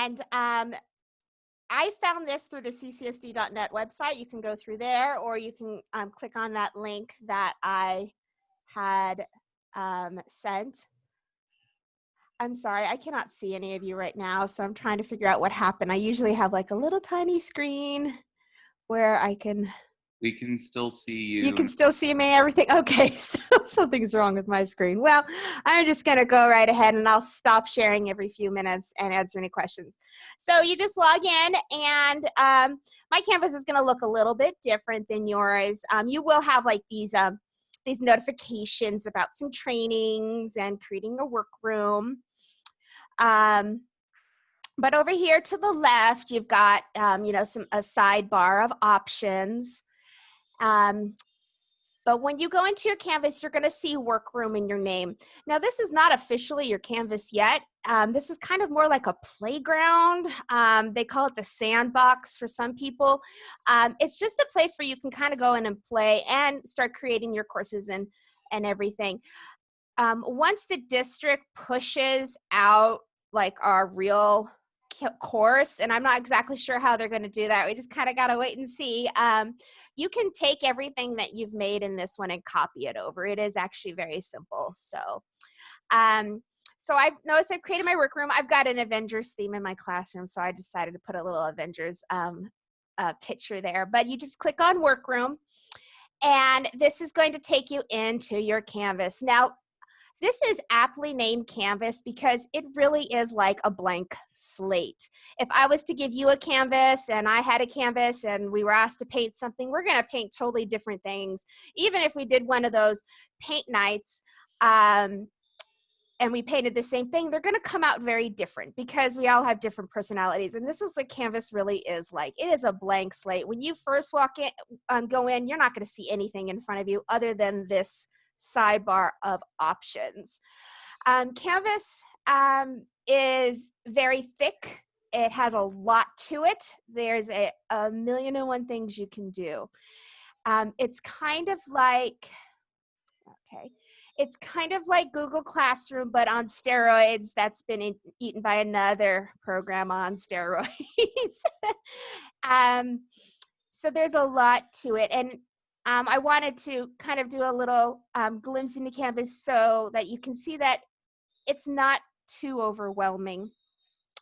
And I found this through the ccsd.net website. You can go through there, or you can click on that link that I had sent. I'm sorry, I cannot see any of you right now, so I'm trying to figure out what happened. I usually have like a little tiny screen where I can... We can still see you. You can still see me, everything? Okay, so something's wrong with my screen. Well, I'm just going to go right ahead, and I'll stop sharing every few minutes and answer any questions. So you just log in, and my Canvas is going to look a little bit different than yours. You will have like these notifications about some trainings and creating a workroom. But over here to the left, you've got a sidebar of options. But when you go into your Canvas, you're going to see workroom in your name. Now, this is not officially your Canvas yet. This is kind of more like a playground. They call it the sandbox for some people. It's just a place where you can kind of go in and play and start creating your courses and everything. Once the district pushes out like our real course, and I'm not exactly sure how they're going to do that. We just kind of got to wait and see. You can take everything that you've made in this one and copy it over. It is actually very simple. So I've noticed I've created my workroom. I've got an Avengers theme in my classroom, so I decided to put a little Avengers picture there. But you just click on workroom, and this is going to take you into your Canvas. Now, this is aptly named Canvas because it really is like a blank slate. If I was to give you a canvas and I had a canvas and we were asked to paint something, we're going to paint totally different things. Even if we did one of those paint nights and we painted the same thing, they're going to come out very different because we all have different personalities. And this is what Canvas really is like. It is a blank slate. When you first go in, you're not going to see anything in front of you other than this sidebar of options. Canvas is very thick. It has a lot to it. There's a million and one things you can do. It's kind of like, it's kind of like Google Classroom, but on steroids. That's been eaten by another program on steroids. So there's a lot to it. And I wanted to kind of do a little glimpse into Canvas so that you can see that it's not too overwhelming.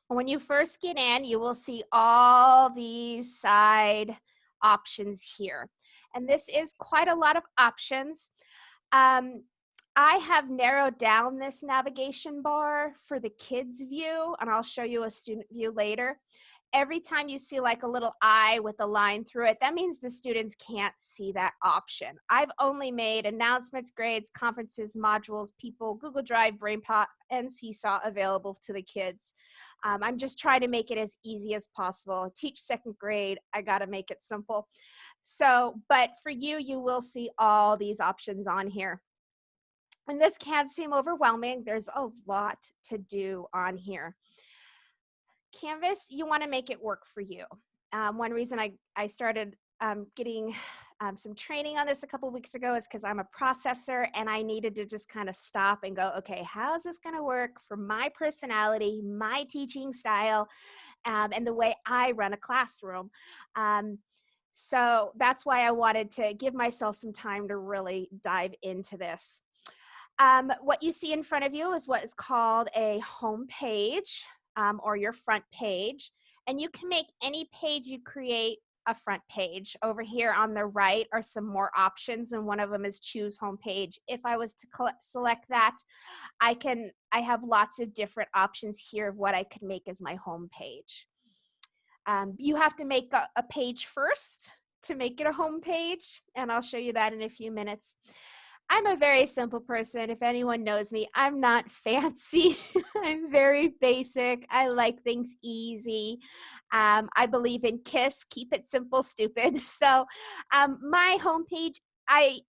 When you first get in, you will see all these side options here. And this is quite a lot of options. I have narrowed down this navigation bar for the kids view, and I'll show you a student view later. Every time you see like a little eye with a line through it, that means the students can't see that option. I've only made announcements, grades, conferences, modules, people, Google Drive, BrainPop, and Seesaw available to the kids. I'm just trying to make it as easy as possible. I teach second grade. I got to make it simple. So, but for you, you will see all these options on here. And this can seem overwhelming. There's a lot to do on here. Canvas, you want to make it work for you. One reason I started getting some training on this a couple weeks ago is because I'm a processor and I needed to just kind of stop and go, okay, how is this going to work for my personality, my teaching style, and the way I run a classroom? So that's why I wanted to give myself some time to really dive into this. What you see in front of you is what is called a home page. Or your front page, and you can make any page you create a front page. Over here on the right are some more options, and one of them is choose home page. If I was to select that, I have lots of different options here of what I could make as my home page. You have to make a page first to make it a home page, and I'll show you that in a few minutes. I'm a very simple person. If anyone knows me, I'm not fancy. I'm very basic. I like things easy. I believe in KISS, keep it simple, stupid. So my homepage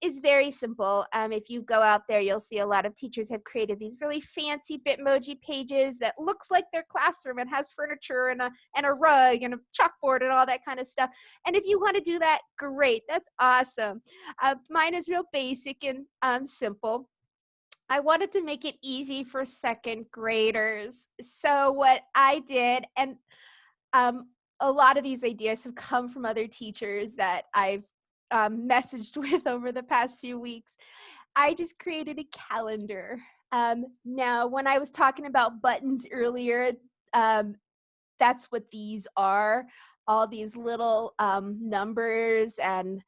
is very simple. If you go out there, you'll see a lot of teachers have created these really fancy Bitmoji pages that looks like their classroom and has furniture and a rug and a chalkboard and all that kind of stuff. And if you want to do that, great. That's awesome. Mine is real basic and simple. I wanted to make it easy for second graders. So what I did, and a lot of these ideas have come from other teachers that I've messaged with over the past few weeks. I just created a calendar. Now, when I was talking about buttons earlier, um, that's what these are. All these little numbers and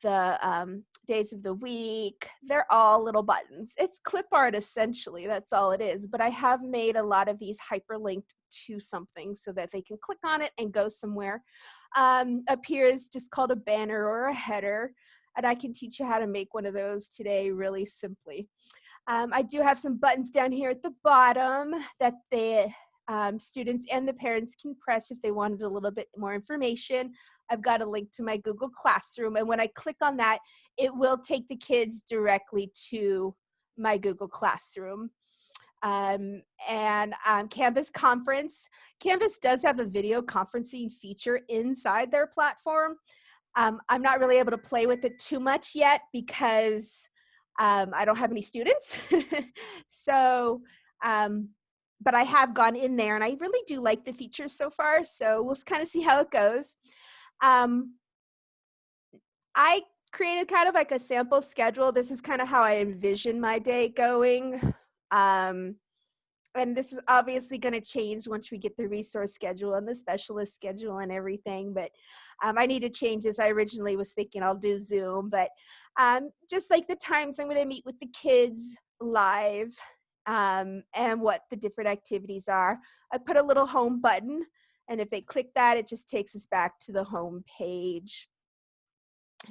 the days of the week. They're all little buttons. It's clip art essentially. That's all it is. But I have made a lot of these hyperlinked to something so that they can click on it and go somewhere. Up here is just called a banner or a header. And I can teach you how to make one of those today really simply. I do have some buttons down here at the bottom that the students and the parents can press if they wanted a little bit more information. I've got a link to my Google Classroom, and when I click on that, it will take the kids directly to my Google Classroom. And Canvas Conference. Canvas does have a video conferencing feature inside their platform. I'm not really able to play with it too much yet because I don't have any students. So, but I have gone in there and I really do like the features so far. So we'll kind of see how it goes. I created kind of like a sample schedule. This is kind of how I envision my day going. And this is obviously going to change once we get the resource schedule and the specialist schedule and everything. But I need to change this. I originally was thinking I'll do Zoom, but just like the times I'm going to meet with the kids live and what the different activities are. I put a little home button, and if they click that, it just takes us back to the home page.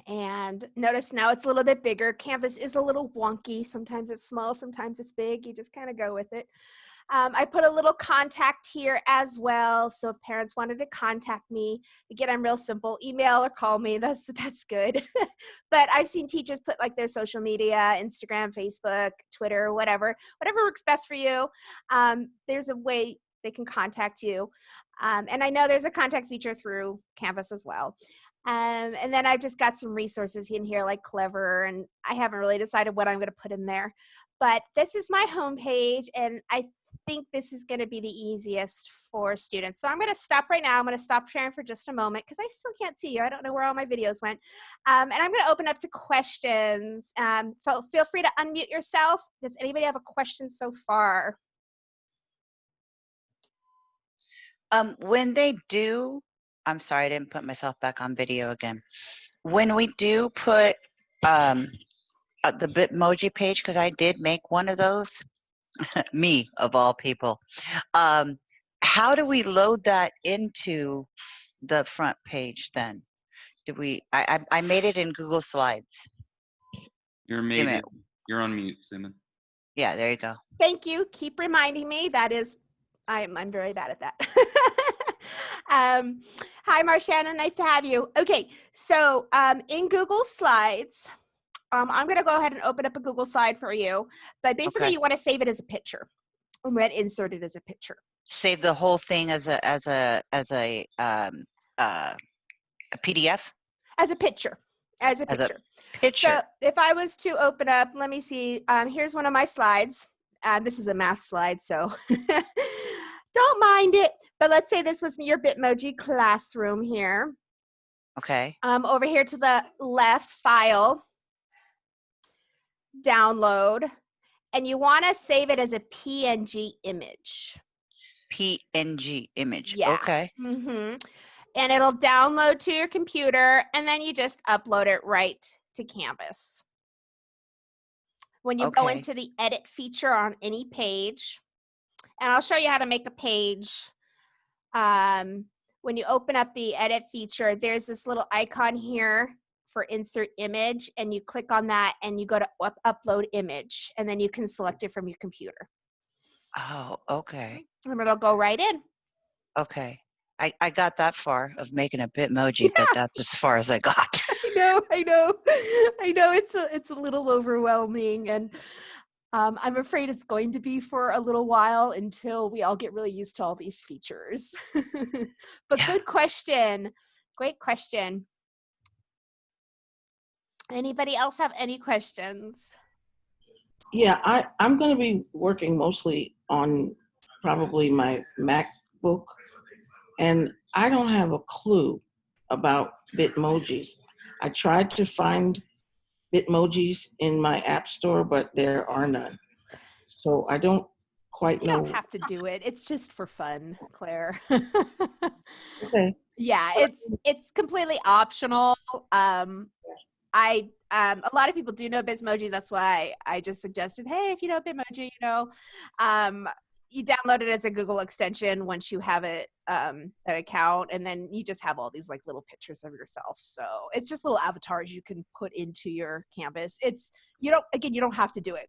And notice now it's a little bit bigger. Canvas is a little wonky. Sometimes it's small, sometimes it's big. You just kind of go with it. I put a little contact here as well. So if parents wanted to contact me, again, I'm real simple, email or call me. That's good. But I've seen teachers put like their social media, Instagram, Facebook, Twitter, whatever works best for you. There's a way they can contact you. And I know there's a contact feature through Canvas as well. And then I've just got some resources in here like Clever, and I haven't really decided what I'm going to put in there. But this is my homepage, and I think this is going to be the easiest for students. So I'm going to stop right now. I'm going to stop sharing for just a moment because I still can't see you. I don't know where all my videos went. And I'm going to open up to questions. So feel free to unmute yourself. Does anybody have a question so far? When they do, I'm sorry, I didn't put myself back on video again. When we do put the Bitmoji page, because I did make one of those, me of all people, how do we load that into the front page then? Do we, I made it in Google Slides. You're on mute, Suman. Yeah, there you go. Thank you. Keep reminding me. That is, I'm very bad at that. Hi, Marshanna. Nice to have you. Okay, so in Google Slides, I'm going to go ahead and open up a Google slide for you. But basically, Okay. you want to save it as a picture. I'm going to insert it as a picture. Save the whole thing as a PDF? As a picture. As a picture. Picture. So if I was to open up, let me see. Here's one of my slides. This is a math slide, so don't mind it. But let's say this was your Bitmoji classroom here. Okay. Over here to the left, file, download, and you want to save it as a PNG image. PNG image. Yeah. Okay. Mm-hmm. And it'll download to your computer, and then you just upload it right to Canvas. When you go into the edit feature on any page, and I'll show you how to make a page. When you open up the edit feature, there's this little icon here for insert image, and you click on that and you go to upload image, and then you can select it from your computer. Oh, okay. And it'll go right in. Okay. I got that far of making a Bitmoji, but that's as far as I got. I know. It's a little overwhelming, and I'm afraid it's going to be for a little while until we all get really used to all these features. But good question. Great question. Anybody else have any questions? Yeah, I'm going to be working mostly on probably my MacBook, and I don't have a clue about Bitmojis. I tried to find Bitmojis in my app store, but there are none. So I don't quite You don't know. have to do it. It's just for fun, Claire. Okay. Yeah, it's completely optional. A lot of people do know Bitmoji. That's why I just suggested, hey, if you know Bitmoji, you download it as a Google extension once you have it an account, and then you just have all these like little pictures of yourself. So it's just little avatars you can put into your canvas. You don't have to do it.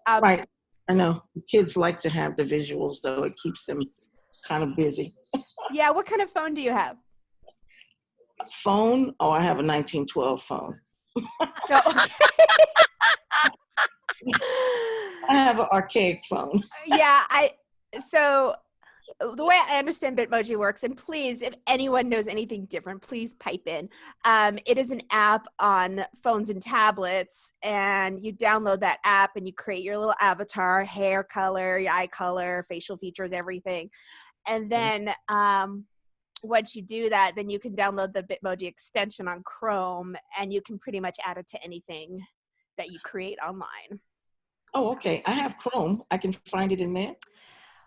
Right. I know kids like to have the visuals, though. It keeps them kind of busy. Yeah. What kind of phone do you have? Phone? Oh, I have a 1912 phone. Oh, okay. I have an archaic phone. Yeah. So the way I understand Bitmoji works, and please, if anyone knows anything different, please pipe in. It is an app on phones and tablets, and you download that app and you create your little avatar, hair color, your eye color, facial features, everything. And then once you do that, then you can download the Bitmoji extension on Chrome, and you can pretty much add it to anything that you create online. Oh, okay. I have Chrome. I can find it in there.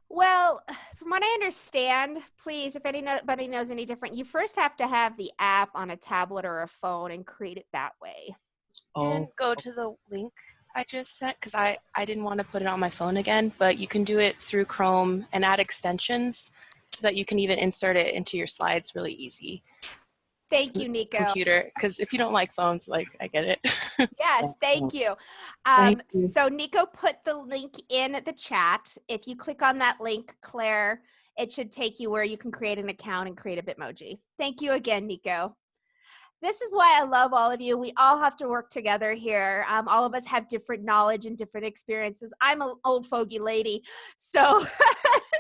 Well, from what I understand, please, if anybody knows any different, you first have to have the app on a tablet or a phone and create it that way. And go to the link I just sent, because I didn't want to put it on my phone again, but you can do it through Chrome and add extensions so that you can even insert it into your slides really easy. Thank you, Nico. Computer, because if you don't like phones, like, I get it. Yes, thank you. Thank you. So Nico put the link in the chat. If you click on that link, Claire, it should take you where you can create an account and create a Bitmoji. Thank you again, Nico. This is why I love all of you. We all have to work together here. All of us have different knowledge and different experiences. I'm an old fogey lady, so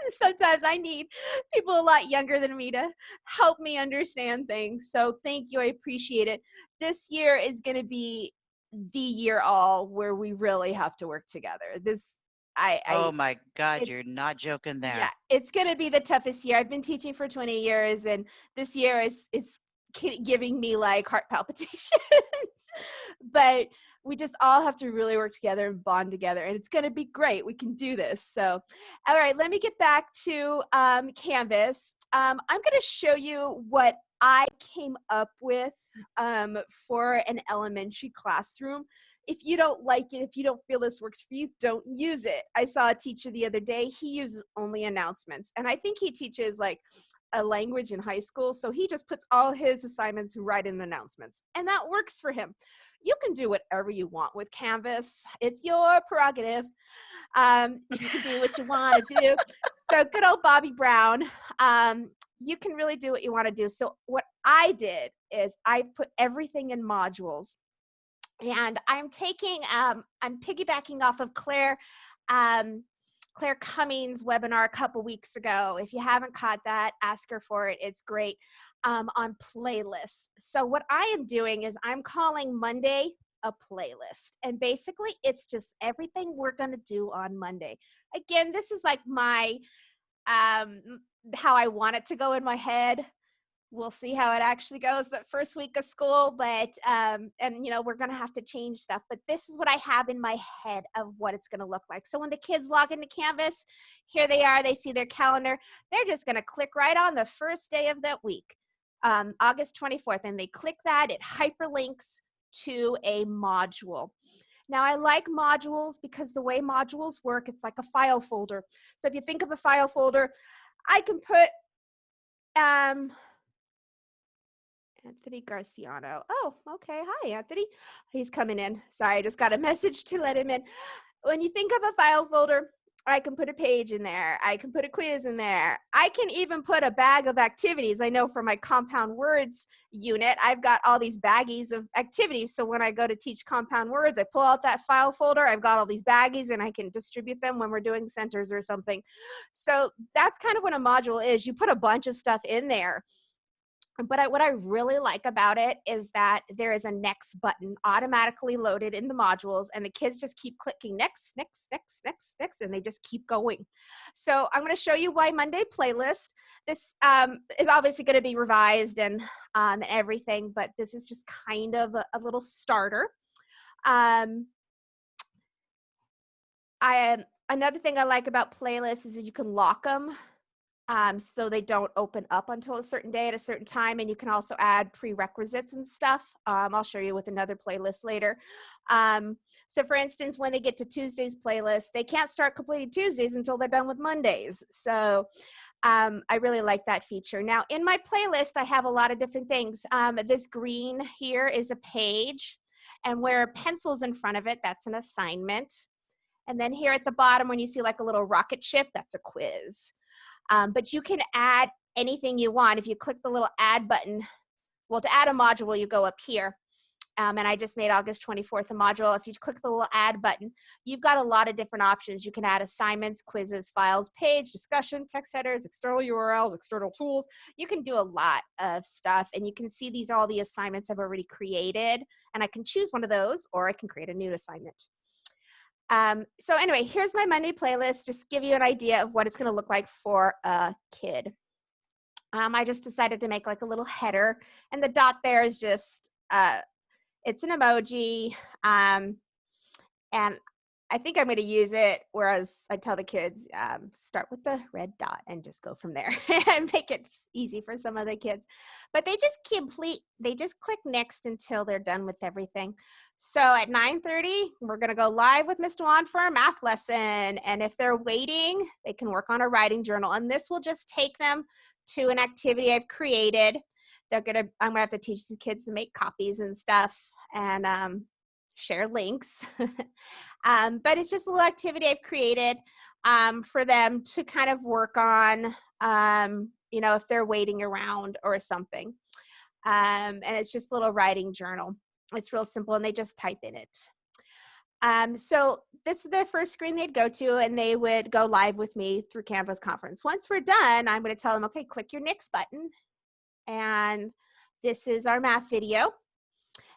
sometimes I need people a lot younger than me to help me understand things. So thank you. I appreciate it. This year is going to be the year all where we really have to work together. Oh my God, you're not joking there. Yeah, it's going to be the toughest year. I've been teaching for 20 years, and this year it's giving me like heart palpitations. But we just all have to really work together and bond together, and it's going to be great. We can do this. So, all right, let me get back to Canvas. I'm going to show you what I came up with for an elementary classroom. If you don't like it, if you don't feel this works for you, don't use it. I saw a teacher the other day. He uses only announcements, and I think he teaches like a language in high school, so he just puts all his assignments right in announcements, and that works for him. You can do whatever you want with Canvas. It's your prerogative. You can do what you want to do. So good old Bobby Brown. You can really do what you want to do. So what I did is I put everything in modules, and I'm piggybacking off of Claire Cummings' webinar a couple weeks ago. If you haven't caught that, ask her for it. It's great, on playlists. So what I am doing is I'm calling Monday a playlist. And basically, it's just everything we're going to do on Monday. Again, this is like my, how I want it to go in my head. We'll see how it actually goes that first week of school, but we're going to have to change stuff, but this is what I have in my head of what it's going to look like. So when the kids log into Canvas, here they are, they see their calendar, they're just going to click right on the first day of that week, August 24th, and they click that, it hyperlinks to a module. Now, I like modules because the way modules work, it's like a file folder. So if you think of a file folder, I can put Anthony Garciano. Oh, okay. Hi, Anthony. He's coming in. Sorry, I just got a message to let him in. When you think of a file folder, I can put a page in there. I can put a quiz in there. I can even put a bag of activities. I know for my compound words unit, I've got all these baggies of activities. So when I go to teach compound words, I pull out that file folder. I've got all these baggies, and I can distribute them when we're doing centers or something. So that's kind of what a module is. You put a bunch of stuff in there. But what I really like about it is that there is a next button automatically loaded in the modules, and the kids just keep clicking next, next, next, next, next, and they just keep going. So I'm going to show you my Monday playlist. This is obviously going to be revised and everything, but this is just kind of a little starter. Another thing I like about playlists is that you can lock them. So they don't open up until a certain day at a certain time, and you can also add prerequisites and stuff. I'll show you with another playlist later. So for instance, when they get to Tuesday's playlist, they can't start completing Tuesdays until they're done with Mondays. So I really like that feature. Now in my playlist, I have a lot of different things. This green here is a page, and where a pencil's in front of it, that's an assignment. And then here at the bottom, when you see like a little rocket ship, that's a quiz. But you can add anything you want. If you click the little add button, well, to add a module, you go up here. And I just made August 24th a module. If you click the little add button, you've got a lot of different options. You can add assignments, quizzes, files, page, discussion, text headers, external URLs, external tools. You can do a lot of stuff. And you can see these are all the assignments I've already created. And I can choose one of those, or I can create a new assignment. So anyway, here's my Monday playlist, just to give you an idea of what it's going to look like for a kid. I just decided to make like a little header, and the dot there is just, it's an emoji. And I think I'm going to use it, whereas I tell the kids, start with the red dot and just go from there and make it easy for some of the kids. But they just click next until they're done with everything. So at 9:30, we're going to go live with Ms. Dhawan for our math lesson. And if they're waiting, they can work on a writing journal. And this will just take them to an activity I've created. I'm going to have to teach the kids to make copies and stuff, and share links. But it's just a little activity I've created for them to kind of work on, if they're waiting around or something. And it's just a little writing journal. It's real simple, and they just type in it. So this is their first screen they'd go to, and they would go live with me through Canvas Conference. Once we're done, I'm going to tell them, okay, click your next button. And this is our math video.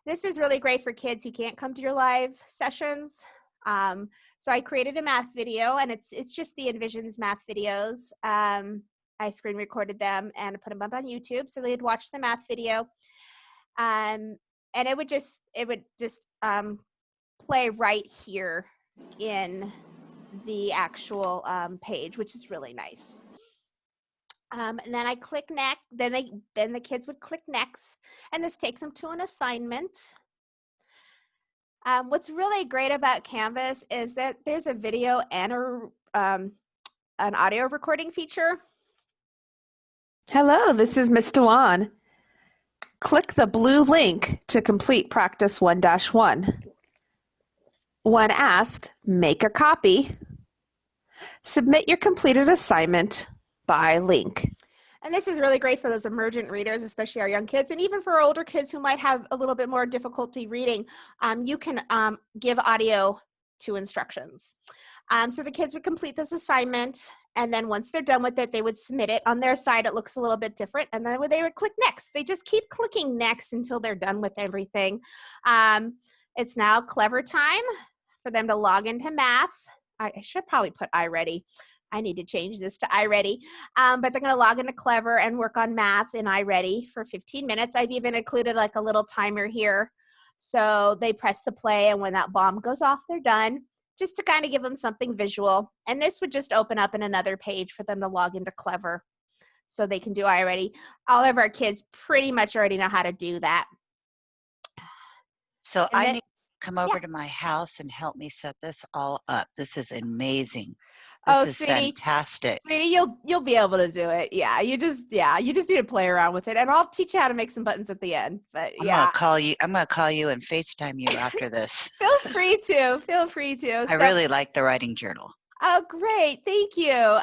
This is really great for kids who can't come to your live sessions. So I created a math video, and it's just the Envisions math videos. I screen recorded them and put them up on YouTube, so they'd watch the math video. And it would just play right here in the actual page, which is really nice. And then I click next. Then the kids would click next, and this takes them to an assignment. What's really great about Canvas is that there's a video and an audio recording feature. Hello, this is Ms. Dhawan. Click the blue link to complete practice 1-1. When asked, make a copy. Submit your completed assignment by link. And this is really great for those emergent readers, especially our young kids, and even for our older kids who might have a little bit more difficulty reading. You can give audio to instructions. So the kids would complete this assignment, and then once they're done with it, they would submit it. On their side, it looks a little bit different, and then they would click next. They just keep clicking next until they're done with everything. It's now Clever time for them to log into math. I should probably put iReady. I need to change this to iReady. But they're going to log into Clever and work on math in iReady for 15 minutes. I've even included like a little timer here. So they press the play, and when that bomb goes off, they're done, just to kind of give them something visual. And this would just open up in another page for them to log into Clever so they can do iReady. All of our kids pretty much already know how to do that. So And I then- need to come over to my house and help me set this all up. This is amazing. This is sweetie, fantastic. Sweetie, you'll be able to do it. Yeah, you just need to play around with it, and I'll teach you how to make some buttons at the end. But I'm yeah, gonna call you and FaceTime you after this. feel free to. I really like the writing journal. Oh, great. Thank you.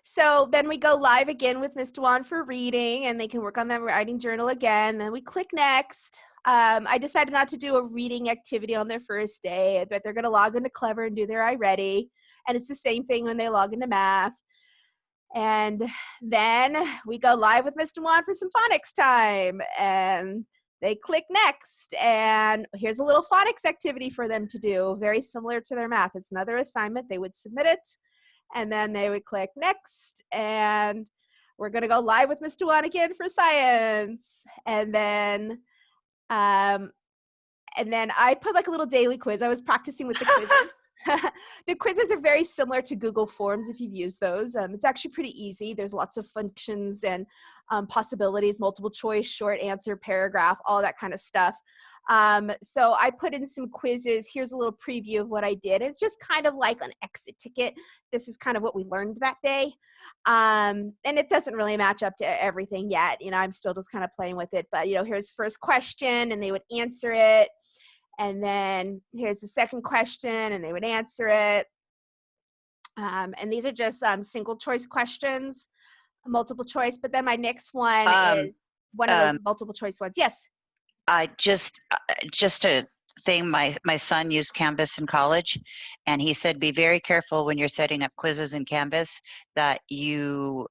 So then we go live again with Ms. Dhawan for reading, and they can work on that writing journal again. Then we click next. I decided not to do a reading activity on their first day, but they're going to log into Clever and do their iReady. And it's the same thing when they log into math. And then we go live with Mr. Juan for some phonics time, and they click next, and here's a little phonics activity for them to do, very similar to their math. It's another assignment. They would submit it, and then they would click next, and we're going to go live with Mr. Juan again for science. And then I put like a little daily quiz. I was practicing with the quizzes. The quizzes are very similar to Google Forms if you've used those. It's actually pretty easy. There's lots of functions and possibilities, multiple choice, short answer, paragraph, all that kind of stuff. So I put in some quizzes. Here's a little preview of what I did. It's just kind of like an exit ticket. This is kind of what we learned that day. And it doesn't really match up to everything yet. I'm still just kind of playing with it. But, here's first question, and they would answer it. And then here's the second question, and they would answer it. And these are just single choice questions, multiple choice. But then my next one is one of those multiple choice ones. Yes. I just a thing. My son used Canvas in college, and he said, be very careful when you're setting up quizzes in Canvas that you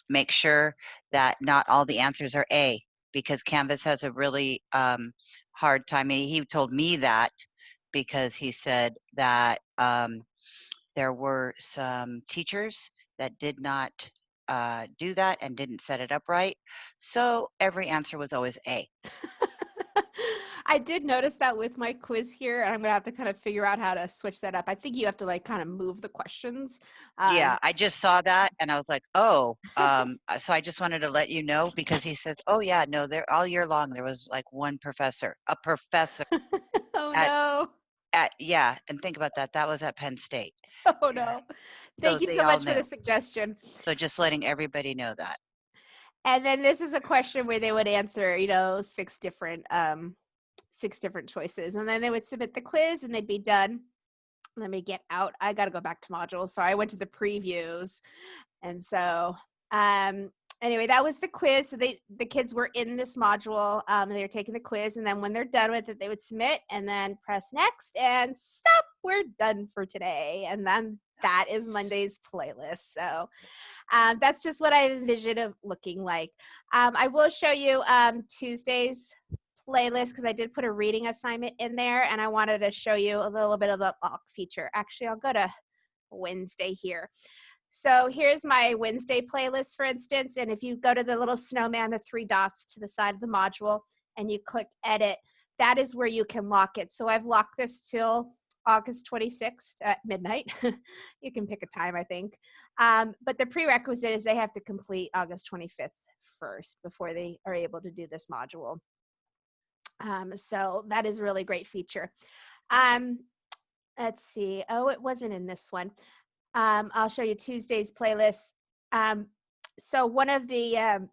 make sure that not all the answers are A, because Canvas has a really hard time. He told me that because he said that there were some teachers that did not do that and didn't set it up right. So every answer was always A. I did notice that with my quiz here, and I'm going to have to kind of figure out how to switch that up. I think you have to like kind of move the questions. Yeah, I just saw that and I was like, oh, so I just wanted to let you know, because he says, oh yeah, no, there all year long, there was like a professor Oh at, no. yeah. And think about that. That was at Penn State. Oh no. Thank you they so all much for knew. the suggestion. So just letting everybody know that. And then this is a question where they would answer, six different choices, and then they would submit the quiz and they'd be done. Let me get out. I got to go back to modules. So I went to the previews. And so anyway, that was the quiz. So the kids were in this module. They were taking the quiz. And then when they're done with it, they would submit and then press next and stop. We're done for today. And then that is Monday's playlist. So that's just what I envision it looking like. I will show you Tuesday's playlist because I did put a reading assignment in there, and I wanted to show you a little bit of the lock feature. Actually, I'll go to Wednesday here. So here's my Wednesday playlist, for instance, and if you go to the little snowman, the 3 dots to the side of the module, and you click edit, that is where you can lock it. So I've locked this till August 26th at midnight. You can pick a time, I think. But the prerequisite is they have to complete August 25th first before they are able to do this module. So that is a really great feature. Let's see. Oh, it wasn't in this one. I'll show you Tuesday's playlist. So one of their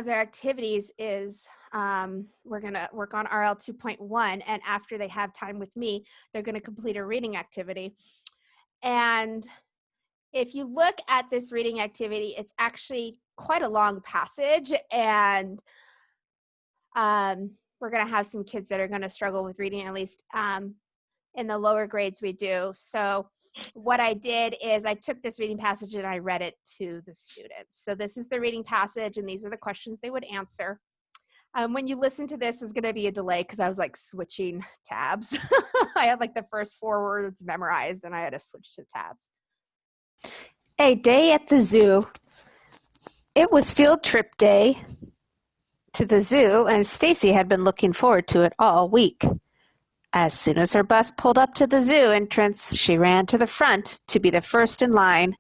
activities is we're going to work on RL 2.1, and after they have time with me, they're going to complete a reading activity. And if you look at this reading activity, it's actually quite a long passage, and we're going to have some kids that are going to struggle with reading, at least in the lower grades we do. So what I did is I took this reading passage and I read it to the students. So this is the reading passage, and these are the questions they would answer. When you listen to this, there's going to be a delay because I was like switching tabs. I had like the first 4 words memorized, and I had to switch to tabs. A day at the zoo. It was field trip day to the zoo, and Stacy had been looking forward to it all week. As soon as her bus pulled up to the zoo entrance, she ran to the front to be the first in line.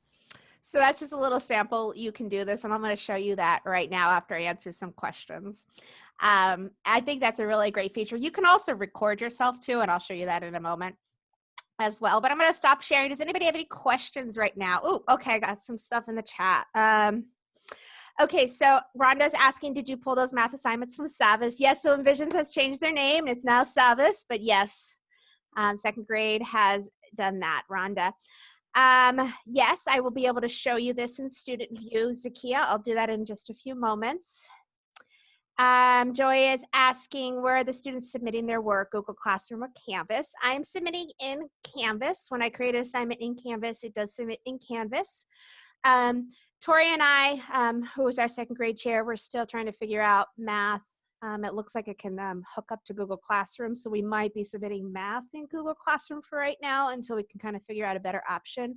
So that's just a little sample. You can do this, and I'm going to show you that right now after I answer some questions. I think that's a really great feature. You can also record yourself too, and I'll show you that in a moment as well. But I'm going to stop sharing. Does anybody have any questions right now? Oh, okay, I got some stuff in the chat. Okay, so Rhonda's asking, did you pull those math assignments from Savas? Yes, so Envisions has changed their name. It's now Savas, but yes, 2nd grade has done that, Rhonda. Yes, I will be able to show you this in student view, Zakia. I'll do that in just a few moments. Joy is asking, where are the students submitting their work, Google Classroom or Canvas? I'm submitting in Canvas. When I create an assignment in Canvas, it does submit in Canvas. Tori and I, who was our second grade chair, we're still trying to figure out math. It looks like it can hook up to Google Classroom, so we might be submitting math in Google Classroom for right now until we can kind of figure out a better option.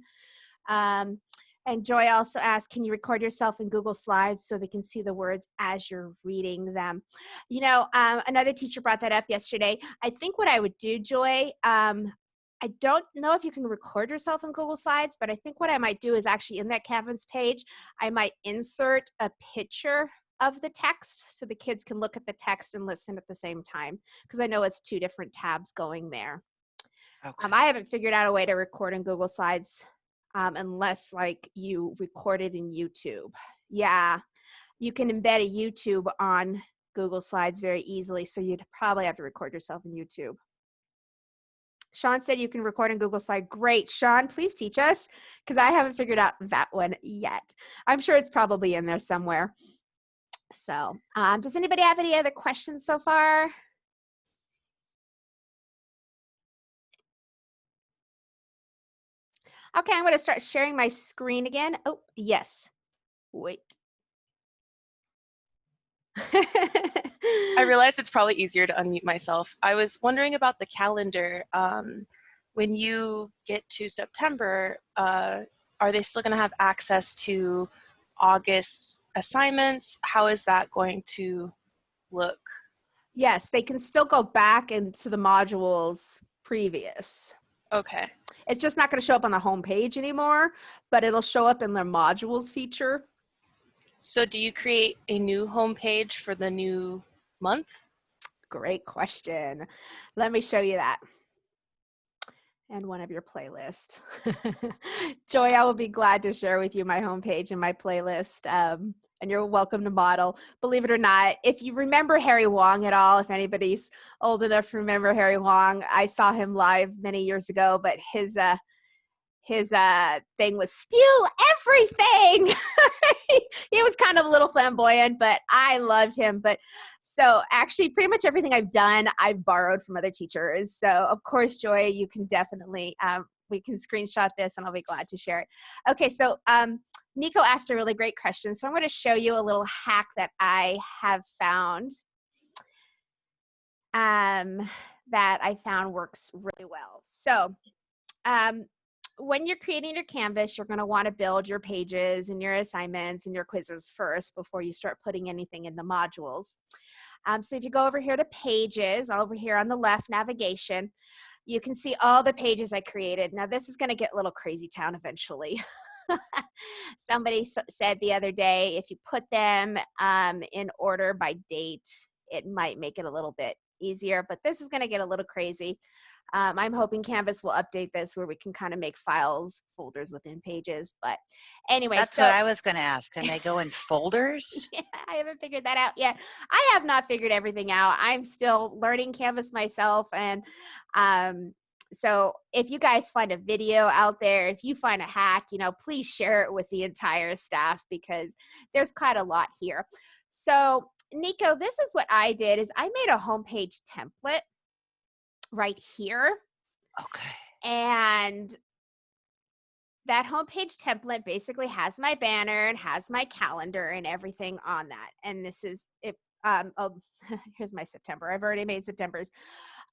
And Joy also asked, can you record yourself in Google Slides so they can see the words as you're reading them? You know, another teacher brought that up yesterday. I think what I would do, Joy, I don't know if you can record yourself in Google Slides, but I think what I might do is actually in that Canvas page, I might insert a picture of the text so the kids can look at the text and listen at the same time, because I know it's 2 different tabs going there. Okay. I haven't figured out a way to record in Google Slides unless like you record it in YouTube. Yeah, you can embed a YouTube on Google Slides very easily, so you'd probably have to record yourself in YouTube. Sean said you can record in Google Slide. Great, Sean, please teach us, because I haven't figured out that one yet. I'm sure it's probably in there somewhere. So does anybody have any other questions so far? Okay, I'm going to start sharing my screen again. Oh, yes. Wait. I realized it's probably easier to unmute myself. I was wondering about the calendar. When you get to September, are they still going to have access to August assignments? How is that going to look? Yes, they can still go back into the modules previous. Okay. It's just not going to show up on the home page anymore, but it'll show up in their modules feature. So do you create a new home page for the new month? Great question. Let me show you that. And one of your playlists. Joy, I will be glad to share with you my homepage and my playlist. And you're welcome to model. Believe it or not, if you remember Harry Wong at all, if anybody's old enough to remember Harry Wong, I saw him live many years ago, but his thing was steal everything. He was kind of a little flamboyant, but I loved him. But so actually pretty much everything I've done, I've borrowed from other teachers. So of course, Joy, you can definitely, we can screenshot this and I'll be glad to share it. Okay, so Nico asked a really great question. So I'm going to show you a little hack that I have found that I found works really well. So when you're creating your Canvas, you're going to want to build your pages and your assignments and your quizzes first before you start putting anything in the modules. So if you go over here to pages, over here on the left, navigation, you can see all the pages I created. Now this is going to get a little crazy town eventually. Somebody said the other day, if you put them in order by date, it might make it a little bit easier, but this is going to get a little crazy. I'm hoping Canvas will update this where we can kind of make files, folders within pages. But anyway, that's what I was going to ask. Can they go in folders? Yeah, I haven't figured that out yet. I have not figured everything out. I'm still learning Canvas myself. And so if you guys find a video out there, if you find a hack, you know, please share it with the entire staff because there's quite a lot here. So Nico, this is what I did is I made a homepage template right here. Okay. And that homepage template basically has my banner and has my calendar and everything on that. And this is it. Oh, here's my September. I've already made September's.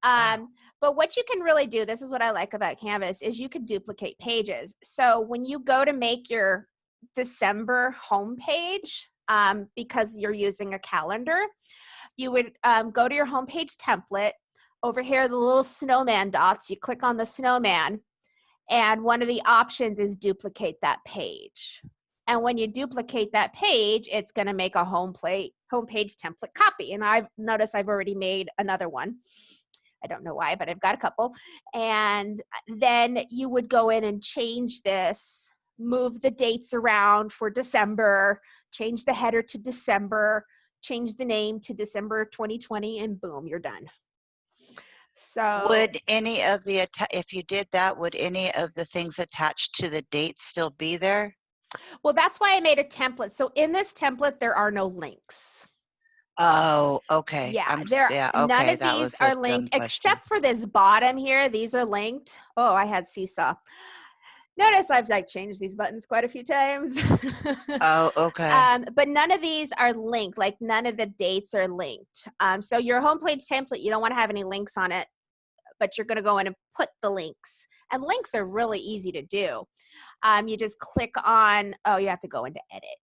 Wow. But what you can really do, this is what I like about Canvas, is you can duplicate pages. So when you go to make your December homepage, because you're using a calendar, you would go to your homepage template. Over here, the little snowman dots, you click on the snowman, and one of the options is duplicate that page. And when you duplicate that page, it's going to make a homepage template copy. And I've noticed I've already made another one. I don't know why, but I've got a couple. And then you would go in and change this, move the dates around for December, change the header to December, change the name to December 2020, and boom, you're done. So would any of the, if you did that, would any of the things attached to the date still be there? Well, that's why I made a template. So in this template, there are no links. Oh, okay. Yeah, okay. None of these are linked except for this bottom here. These are linked. Oh, I had Seesaw. Notice I've like changed these buttons quite a few times. Oh, okay. But none of these are linked, like none of the dates are linked. So your homepage template, you don't want to have any links on it, but you're going to go in and put the links. And links are really easy to do. You just click on, oh, you have to go into edit.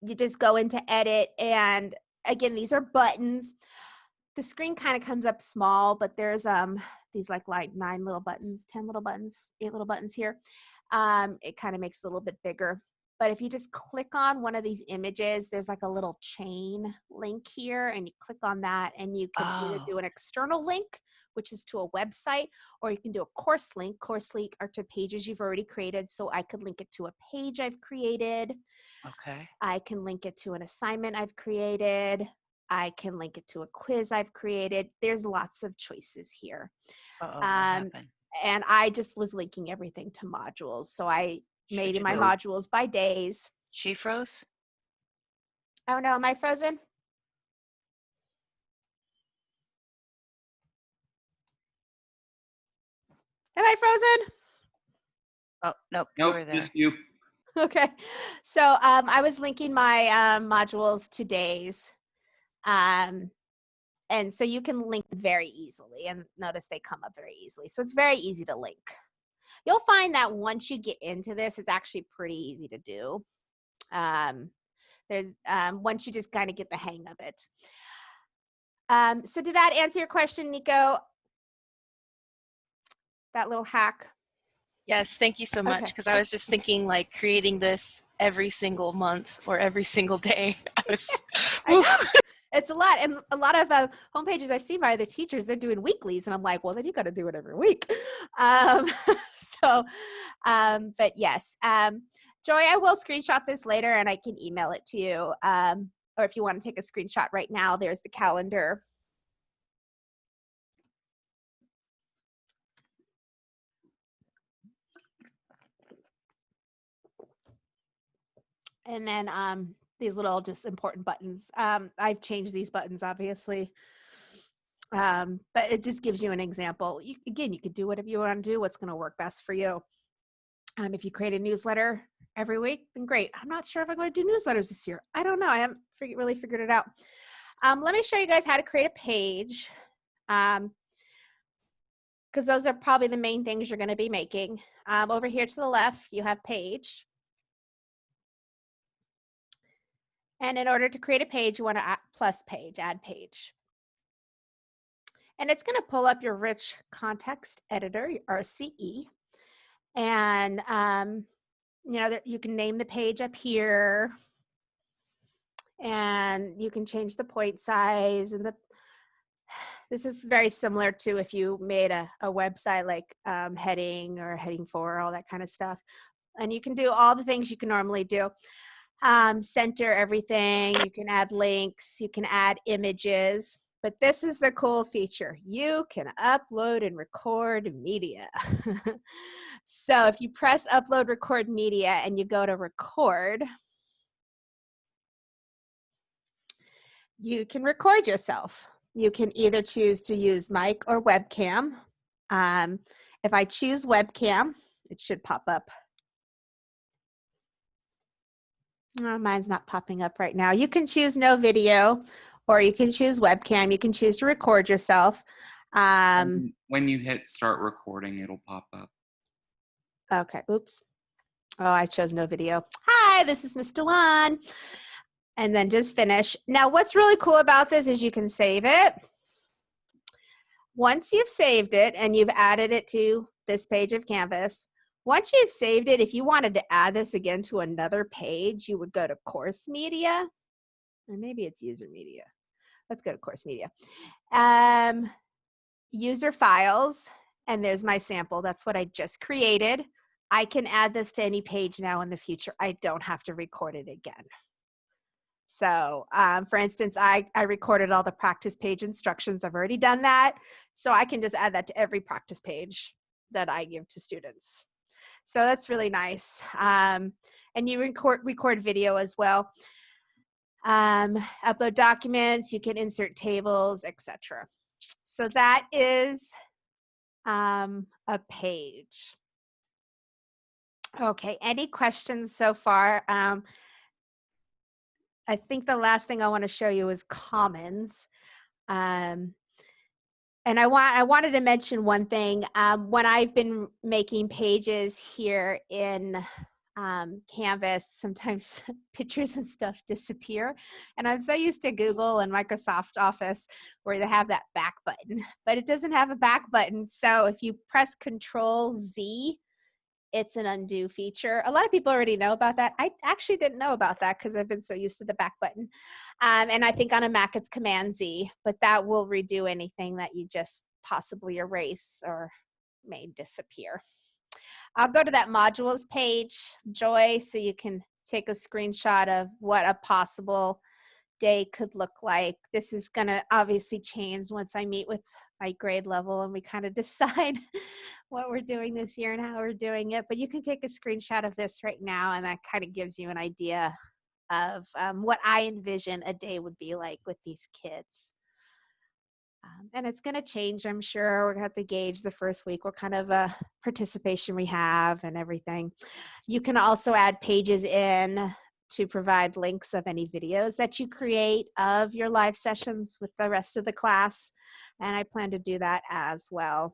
You just go into edit, and again, these are buttons. The screen kind of comes up small, but there's these like 9 little buttons, 10 little buttons, 8 little buttons here. It kind of makes it a little bit bigger. But if you just click on one of these images, there's like a little chain link here, and you click on that, and you can either do an external link, which is to a website, or you can do a course link. Course link are to pages you've already created. So I could link it to a page I've created. Okay. I can link it to an assignment I've created. I can link it to a quiz I've created. There's lots of choices here. Uh-oh, what happened? And I just was linking everything to modules. So I made you my go? modules by days. She froze? Oh no, am I frozen? Am I frozen? Oh, nope, you Nope, were there. just you. Okay. So I was linking my modules to days. And so you can link very easily, and notice they come up very easily. So it's very easy to link. You'll find that once you get into this, it's actually pretty easy to do. Once you just kind of get the hang of it. So did that answer your question, Nico? That little hack? Yes, thank you so much. Because I was just thinking like creating this every single month or every single day. I know. It's a lot. And a lot of homepages I've seen by other teachers, they're doing weeklies. And I'm like, well, then you got to do it every week. But yes. Joy, I will screenshot this later and I can email it to you. Or if you want to take a screenshot right now, there's the calendar. And then these little just important buttons. I've changed these buttons, obviously. But it just gives you an example. Again, you could do whatever you want to do, what's going to work best for you. If you create a newsletter every week, then great. I'm not sure if I'm going to do newsletters this year. I don't know. I haven't really figured it out. Let me show you guys how to create a page. Because those are probably the main things you're going to be making. Over here to the left, you have page. And in order to create a page, you want to add plus page, add page. And it's going to pull up your rich context editor, RCE. And, you can name the page up here. And you can change the point size. And this is very similar to if you made a website like heading or heading for, all that kind of stuff. And you can do all the things you can normally do. Center everything. You can add links. You can add images. But this is the cool feature. You can upload and record media. So if you press upload record media and you go to record, you can record yourself. You can either choose to use mic or webcam. If I choose webcam, it should pop up. Oh, mine's not popping up right now. You can choose no video, or you can choose webcam. You can choose to record yourself. When you hit start recording, it'll pop up. Okay, oops. Oh, I chose no video. Hi, this is Miss Dhawan. And then just finish. Now, what's really cool about this is you can save it. Once you've saved it and you've added it to this page of Canvas, once you've saved it, if you wanted to add this again to another page, you would go to course media, or maybe it's user media. Let's go to course media. User files, and there's my sample. That's what I just created. I can add this to any page now in the future. I don't have to record it again. So for instance, I recorded all the practice page instructions. I've already done that. So I can just add that to every practice page that I give to students. So that's really nice. And you record video as well. Upload documents, you can insert tables, etc. So that is a page. Okay, any questions so far? I think the last thing I want to show you is Commons. And I wanted to mention one thing. When I've been making pages here in Canvas, sometimes pictures and stuff disappear. And I'm so used to Google and Microsoft Office where they have that back button, but it doesn't have a back button. So if you press Control Z, it's an undo feature. A lot of people already know about that. I actually didn't know about that because I've been so used to the back button. And I think on a Mac it's Command Z, but that will redo anything that you just possibly erase or made disappear. I'll go to that modules page, Joy, so you can take a screenshot of what a possible day could look like. This is going to obviously change once I meet with my grade level and we kind of decide what we're doing this year and how we're doing it. But you can take a screenshot of this right now, and that kind of gives you an idea of what I envision a day would be like with these kids. And it's going to change, I'm sure. We're going to have to gauge the first week what kind of participation we have and everything. You can also add pages in to provide links of any videos that you create of your live sessions with the rest of the class. And I plan to do that as well.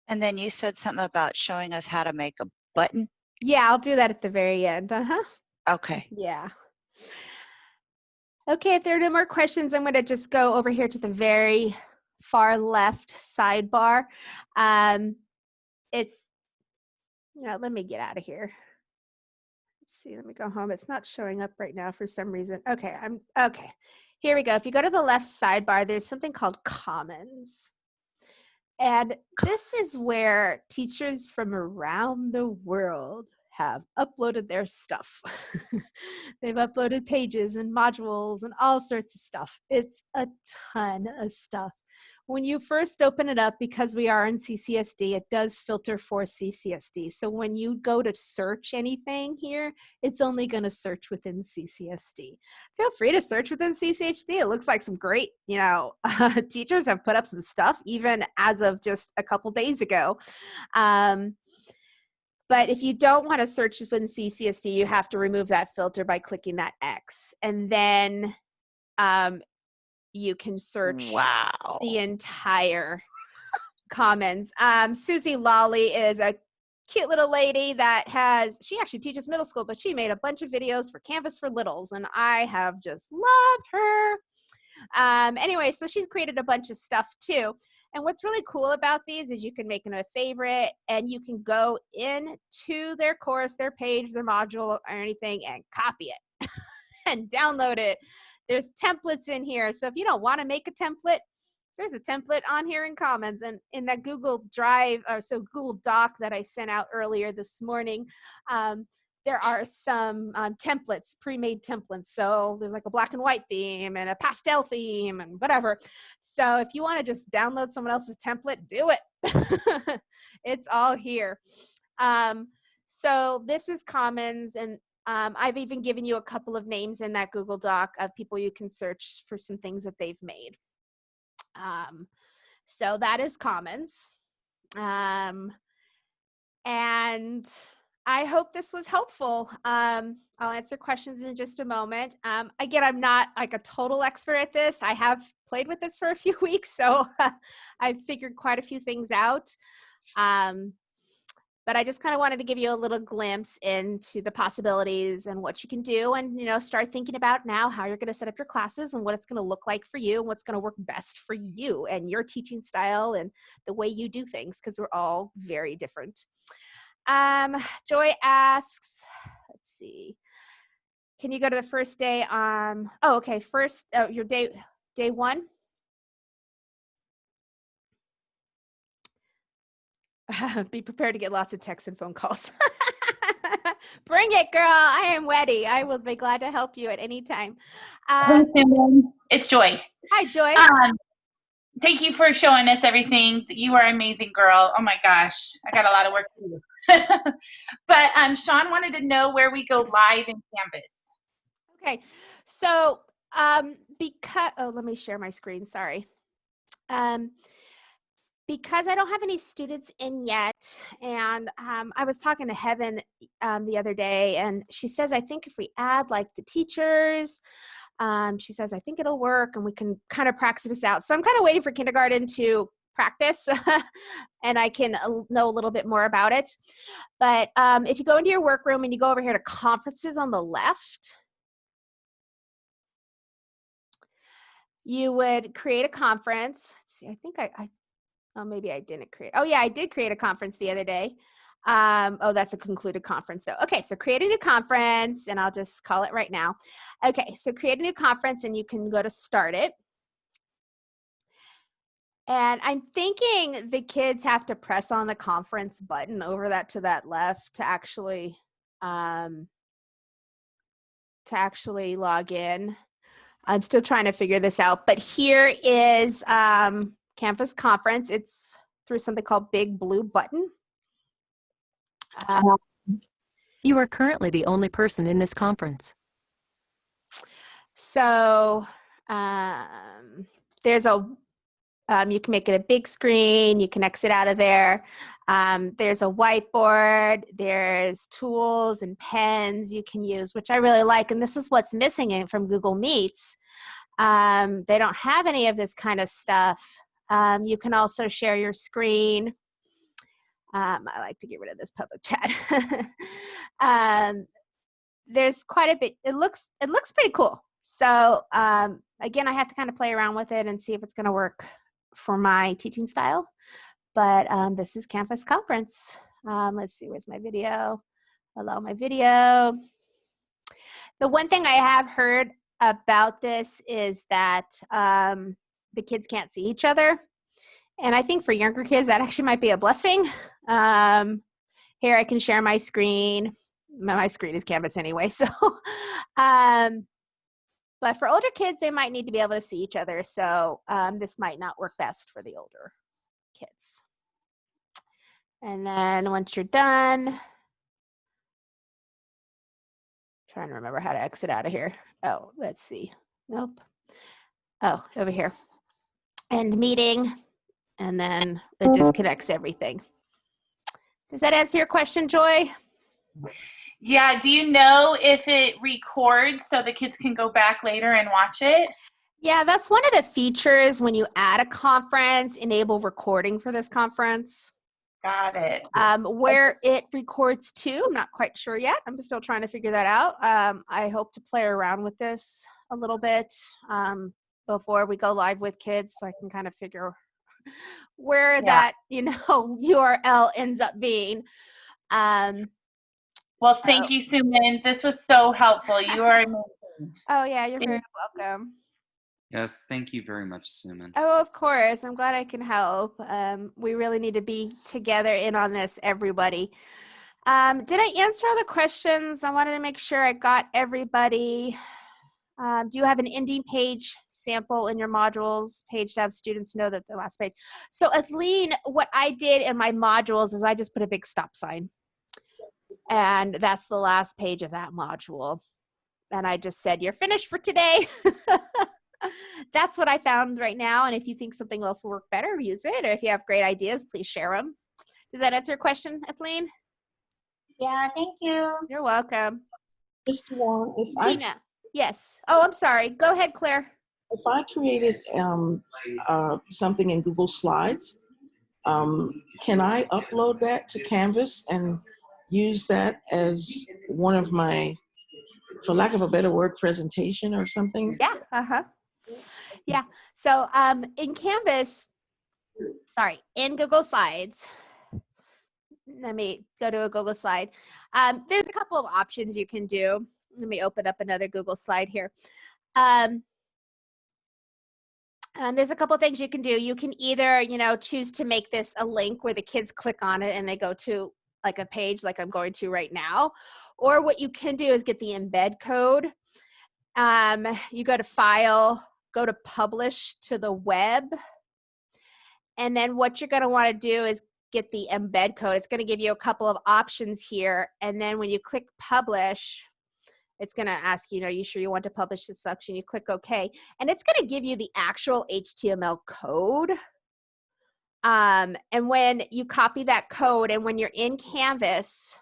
And then you said something about showing us how to make a button. Yeah, I'll do that at the very end. Okay. Yeah. Okay, if there are no more questions, I'm going to just go over here to the very far left sidebar. It's, let me get out of here. Let's see, let me go home. It's not showing up right now for some reason. Okay, okay. Here we go. If you go to the left sidebar, there's something called Commons. And this is where teachers from around the world have uploaded their stuff. They've uploaded pages and modules and all sorts of stuff. It's a ton of stuff. When you first open it up, because we are in CCSD, it does filter for CCSD. So when you go to search anything here, it's only going to search within CCSD. Feel free to search within CCSD. It looks like some great, teachers have put up some stuff even as of just a couple days ago. But if you don't want to search within CCSD, you have to remove that filter by clicking that X. And then you can search the entire Commons. Susie Lawley is a cute little lady that she actually teaches middle school, but she made a bunch of videos for Canvas for Littles, and I have just loved her. Anyway, so she's created a bunch of stuff too. And what's really cool about these is you can make them a favorite, and you can go into their course, their page, their module, or anything, and copy it and download it. There's templates in here. So if you don't want to make a template, there's a template on here in Commons, and in that Google Drive, or so Google Doc that I sent out earlier this morning, there are some templates, pre-made templates. So there's like a black and white theme and a pastel theme and whatever. So if you want to just download someone else's template, do it. It's all here. So this is Commons, and I've even given you a couple of names in that Google Doc of people you can search for some things that they've made. So that is Commons. And I hope this was helpful. I'll answer questions in just a moment. Again, I'm not like a total expert at this. I have played with this for a few weeks, so I've figured quite a few things out. But I just kind of wanted to give you a little glimpse into the possibilities and what you can do, and start thinking about now how you're going to set up your classes and what it's going to look like for you and what's going to work best for you and your teaching style and the way you do things, because we're all very different. Joy asks, let's see, can you go to the first day? Your day one. Be prepared to get lots of texts and phone calls. Bring it, girl. I am ready. I will be glad to help you at any time. Hey, Simon. It's Joy. Hi, Joy. Thank you for showing us everything. You are amazing, girl. Oh my gosh, I got a lot of work to do. But Sean wanted to know where we go live in Canvas. Okay, so let me share my screen. Sorry. because I don't have any students in yet, and I was talking to Heaven the other day, and she says, I think if we add like the teachers, she says, I think it'll work and we can kind of practice this out. So I'm kind of waiting for kindergarten to practice and I can know a little bit more about it. But if you go into your workroom and you go over here to conferences on the left, you would create a conference. Let's see, I think oh, maybe I didn't create. Oh yeah, I did create a conference the other day. Oh, that's a concluded conference though. Okay, so create a new conference and I'll just call it right now. Okay, so create a new conference and you can go to start it. And I'm thinking the kids have to press on the conference button over that to that left to actually log in. I'm still trying to figure this out, but here is Canvas Conference. It's through something called Big Blue Button. You are currently the only person in this conference. So there's a, you can make it a big screen, you can exit out of there. There's a whiteboard, there's tools and pens you can use, which I really like. And this is what's missing from Google Meets. They don't have any of this kind of stuff. You can also share your screen. I like to get rid of this public chat. There's quite a bit. It looks pretty cool. So again, I have to kind of play around with it and see if it's going to work for my teaching style. But this is Canvas Conference. Let's see, where's my video? Allow my video. The one thing I have heard about this is that the kids can't see each other. And I think for younger kids, that actually might be a blessing. Here I can share my screen. My screen is Canvas anyway. So, but for older kids, they might need to be able to see each other. So this might not work best for the older kids. And then once you're done, trying to remember how to exit out of here. Oh, let's see. Nope. Oh, over here. End meeting. And then it disconnects everything. Does that answer your question, Joy? Yeah, do you know if it records so the kids can go back later and watch it? Yeah, that's one of the features when you add a conference, enable recording for this conference. Got it. Where it records to, I'm not quite sure yet. I'm still trying to figure that out. I hope to play around with this a little bit before we go live with kids so I can kind of figure where that, URL ends up being. Well, thank you, Suman. This was so helpful. You are amazing. Oh, yeah, you're very welcome. Yes, thank you very much, Suman. Oh, of course. I'm glad I can help. We really need to be together in on this, everybody. Did I answer all the questions? I wanted to make sure I got everybody. Do you have an ending page sample in your modules page to have students know that the last page? So Athleen, what I did in my modules is I just put a big stop sign. And that's the last page of that module. And I just said, you're finished for today. That's what I found right now. And if you think something else will work better, use it. Or if you have great ideas, please share them. Does that answer your question, Athleen? Yeah, thank you. You're welcome. Just one, Tina, yes. Oh, I'm sorry. Go ahead, Claire. If I created something in Google Slides, can I upload that to Canvas and use that as one of my, for lack of a better word, presentation or something? Yeah, yeah. So in Canvas, in Google Slides, let me go to a Google slide. There's a couple of options you can do. Let me open up another Google slide here. There's a couple of things you can do. You can either, choose to make this a link where the kids click on it and they go to like a page like I'm going to right now. Or what you can do is get the embed code. You go to File, go to Publish to the web. And then what you're going to want to do is get the embed code. It's going to give you a couple of options here. And then when you click Publish, it's going to ask you, are you sure you want to publish this section? You click OK. And it's going to give you the actual HTML code And when you copy that code and when you're in Canvas,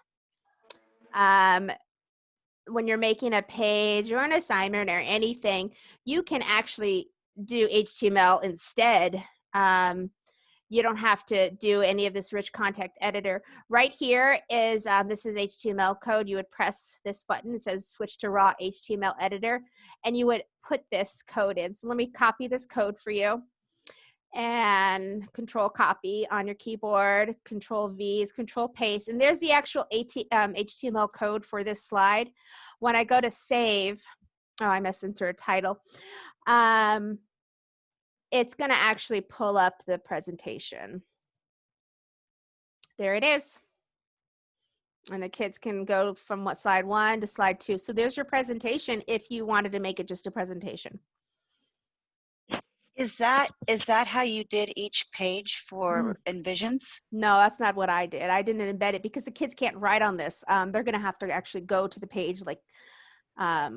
when you're making a page or an assignment or anything, you can actually do HTML instead. You don't have to do any of this rich content editor. Right here is, this is HTML code. You would press this button. It says switch to raw HTML editor, and you would put this code in. So let me copy this code for you. And control copy on your keyboard, control V is control paste. And there's the actual HTML code for this slide. When I go to save, oh, I messed into a title. It's gonna actually pull up the presentation. There it is. And the kids can go from slide 1 to slide 2. So there's your presentation if you wanted to make it just a presentation. Is that how you did each page for Envisions? No, that's not what I did. I didn't embed it because the kids can't write on this. They're going to have to actually go to the page, like they're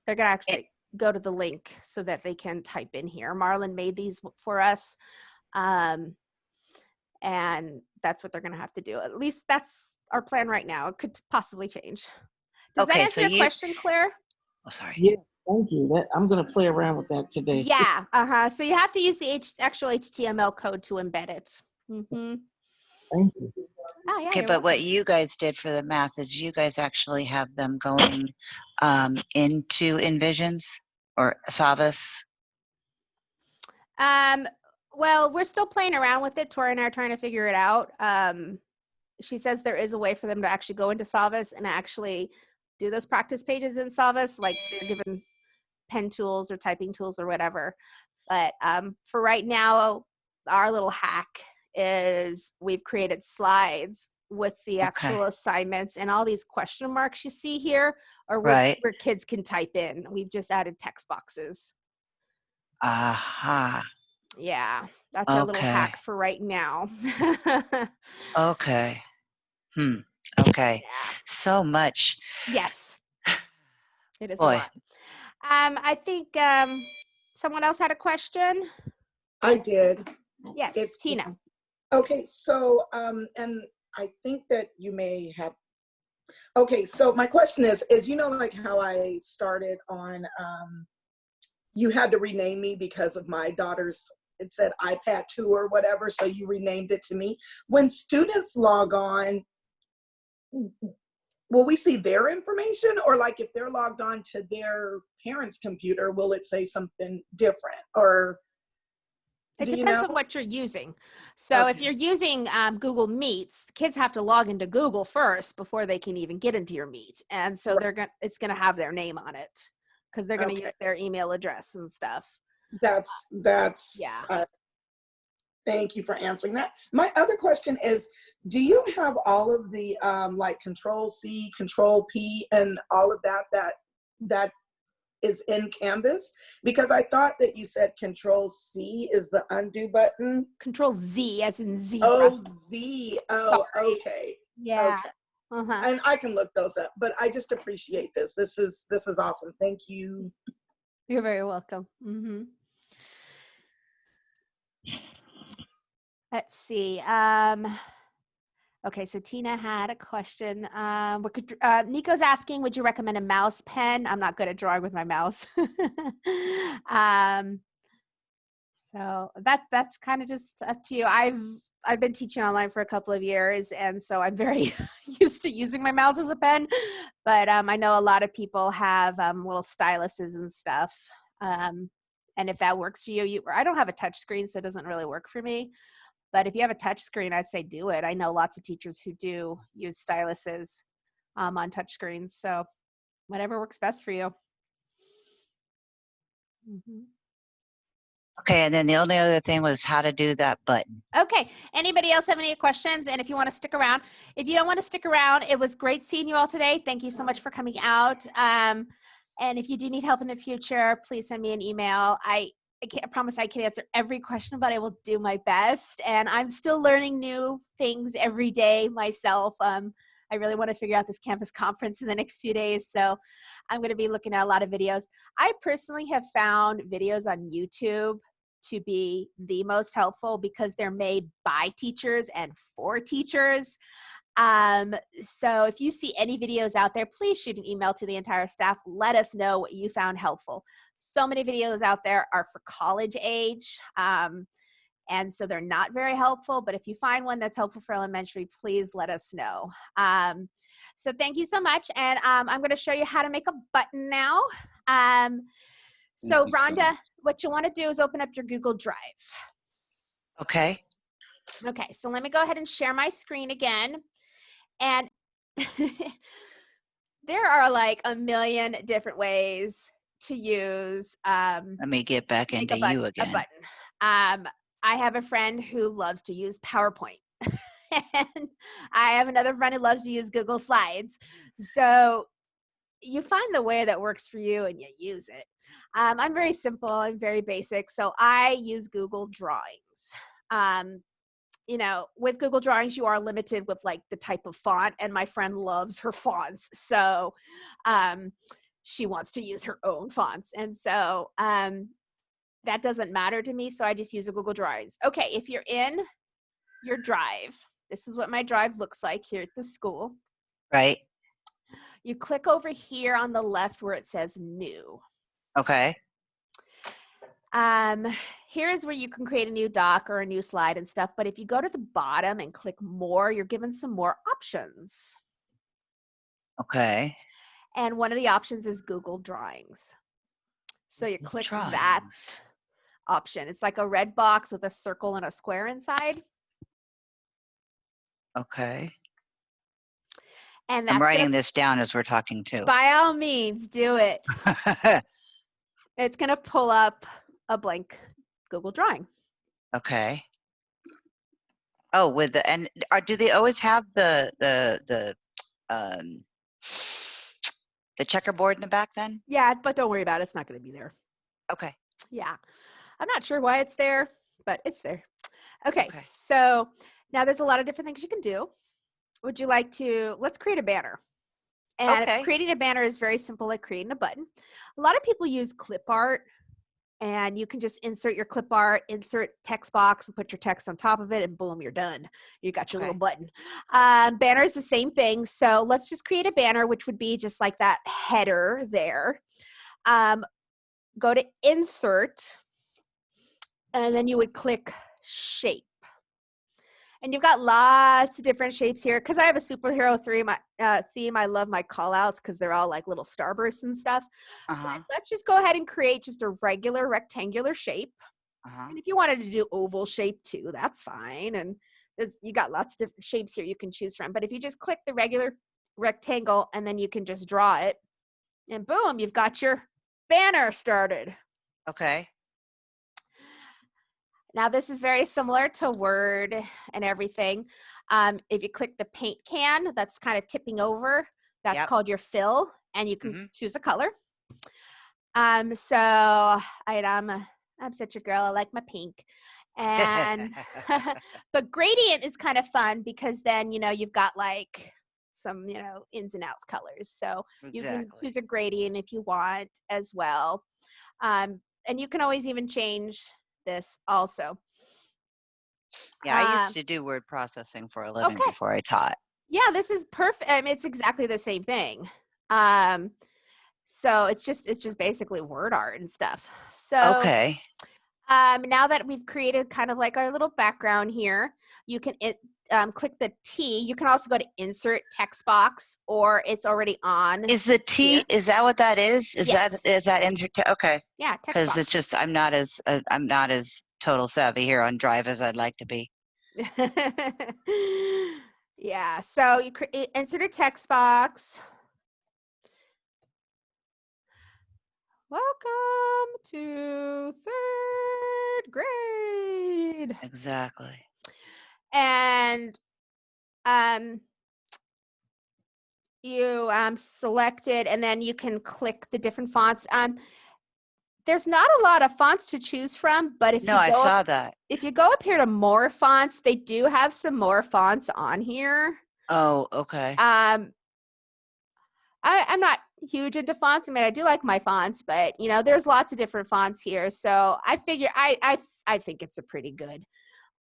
going to actually go to the link so that they can type in here. Marlon made these for us, and that's what they're going to have to do. At least that's our plan right now. It could possibly change. Does that answer your question, Claire? Oh, sorry. Yeah, thank you. I'm going to play around with that today. Yeah, so you have to use the actual HTML code to embed it. Mm-hmm. Thank you. Oh, yeah, Okay, but what you guys did for the math is you guys actually have them going into Envisions or Savas? Well, we're still playing around with it. Tori and I are trying to figure it out. She says there is a way for them to actually go into Savas and actually do those practice pages in Savas, like they're given pen tools or typing tools or whatever. But for right now, our little hack is we've created slides with the actual assignments, and all these question marks you see here are where kids can type in. We've just added text boxes. Aha. Yeah, that's our little hack for right now. Okay. Okay. Yeah. So much. Yes. It is a Boy. lot. I think someone else had a question. I did. Yes, it's Tina. Okay, so and I think that you may have. Okay, so my question is you know, like how I started on you had to rename me because of my daughter's, it said iPad 2 or whatever, so you renamed it to me. When students log on, will we see their information, or like if they're logged on to their parents' computer, will it say something different? Or it depends on what you're using. So if you're using Google Meets, the kids have to log into Google first before they can even get into your Meet, and so it's going to have their name on it because they're going to use their email address and stuff. That's yeah. Thank you for answering that. My other question is, do you have all of the like Control C, Control P, and all of that is in Canvas? Because I thought that you said Control C is the undo button. Control Z as in zebra. Oh, Z. Oh, sorry. okay. Yeah. Okay. And I can look those up, but I just appreciate this. This is awesome. Thank you. You're very welcome. Let's see. Okay, so Tina had a question. Nico's asking, would you recommend a mouse pen? I'm not good at drawing with my mouse. So that's kind of just up to you. I've been teaching online for a couple of years, and so I'm very used to using my mouse as a pen. But I know a lot of people have little styluses and stuff. And if that works for you, I don't have a touch screen, so it doesn't really work for me. But if you have a touch screen, I'd say do it. I know lots of teachers who do use styluses on touch screens. So whatever works best for you. Okay, and then the only other thing was how to do that button. Okay, anybody else have any questions? And if you want to stick around, if you don't want to stick around, it was great seeing you all today. Thank you so much for coming out. And if you do need help in the future, please send me an email. I can't promise I can answer every question, but I will do my best. And I'm still learning new things every day myself. I really want to figure out this campus conference in the next few days. So I'm going to be looking at a lot of videos. I personally have found videos on YouTube to be the most helpful because they're made by teachers and for teachers. So if you see any videos out there, please shoot an email to the entire staff. Let us know what you found helpful. So many videos out there are for college age. And so they're not very helpful, but if you find one that's helpful for elementary, please let us know. So thank you so much. And I'm going to show you how to make a button now. So Rhonda, what you want to do is open up your Google Drive. Okay. Okay, so let me go ahead and share my screen again. And there are like a million different ways to use. Let me get back into you again. A button. I have a friend who loves to use PowerPoint. And I have another friend who loves to use Google Slides. So you find the way that works for you and you use it. I'm very simple. I'm very basic. So I use Google Drawings. You know, with Google Drawings, you are limited with like the type of font, and my friend loves her fonts. So she wants to use her own fonts. And so that doesn't matter to me. So I just use a Google Drawings. Okay, if you're in your drive, this is what my drive looks like here at the school. Right. You click over here on the left where it says new. Okay. Here's where you can create a new doc or a new slide and stuff. But if you go to the bottom and click more, you're given some more options. Okay. And one of the options is Google Drawings. So you click that option. It's like a red box with a circle and a square inside. Okay. And I'm writing this down as we're talking too. By all means, do it. It's going to pull up a blank Google drawing. Okay. Oh, with the and do they always have the checkerboard in the back then? Yeah, but don't worry about it. It's not going to be there. Okay. Yeah. I'm not sure why it's there, but it's there. Okay. So now there's a lot of different things you can do. Would you like to, let's create a banner. And creating a banner is very simple, like creating a button. A lot of people use clip art, and you can just insert your clip art, insert text box, and put your text on top of it, and boom, you're done. You got your little button. Banner is the same thing. So let's just create a banner, which would be just like that header there. Go to insert, and then you would click shape. And you've got lots of different shapes here. Because I have a superhero theme, I love my call outs because they're all like little starbursts and stuff. But let's just go ahead and create just a regular rectangular shape. And if you wanted to do oval shape too, that's fine. And you got lots of different shapes here you can choose from. But if you just click the regular rectangle and then you can just draw it, and boom, you've got your banner started. Okay. Now this is very similar to Word and everything. If you click the paint can, that's kind of tipping over. That's called your fill, and you can choose a color. So I'm such a girl. I like my pink. And but gradient is kind of fun because then you've got like some ins and outs colors. So you can choose a gradient if you want as well. And you can always even change this also. Yeah, I used to do word processing for a living before I taught. Yeah, this is perfect. I mean, it's exactly the same thing. So it's just basically word art and stuff. So now that we've created kind of like our little background here, you can click the T. You can also go to insert text box, or it's already on. Is the T? Here. Is that what that is? Is that insert? Okay. Yeah, text box. Because it's just I'm not as total savvy here on Drive as I'd like to be. Yeah. So you insert a text box. Welcome to 3rd grade. Exactly. And you select it, and then you can click the different fonts. There's not a lot of fonts to choose from, but I saw that. If you go up here to more fonts, they do have some more fonts on here. Oh, okay. I'm not huge into fonts. I mean, I do like my fonts, but there's lots of different fonts here. So I figure I I think it's a pretty good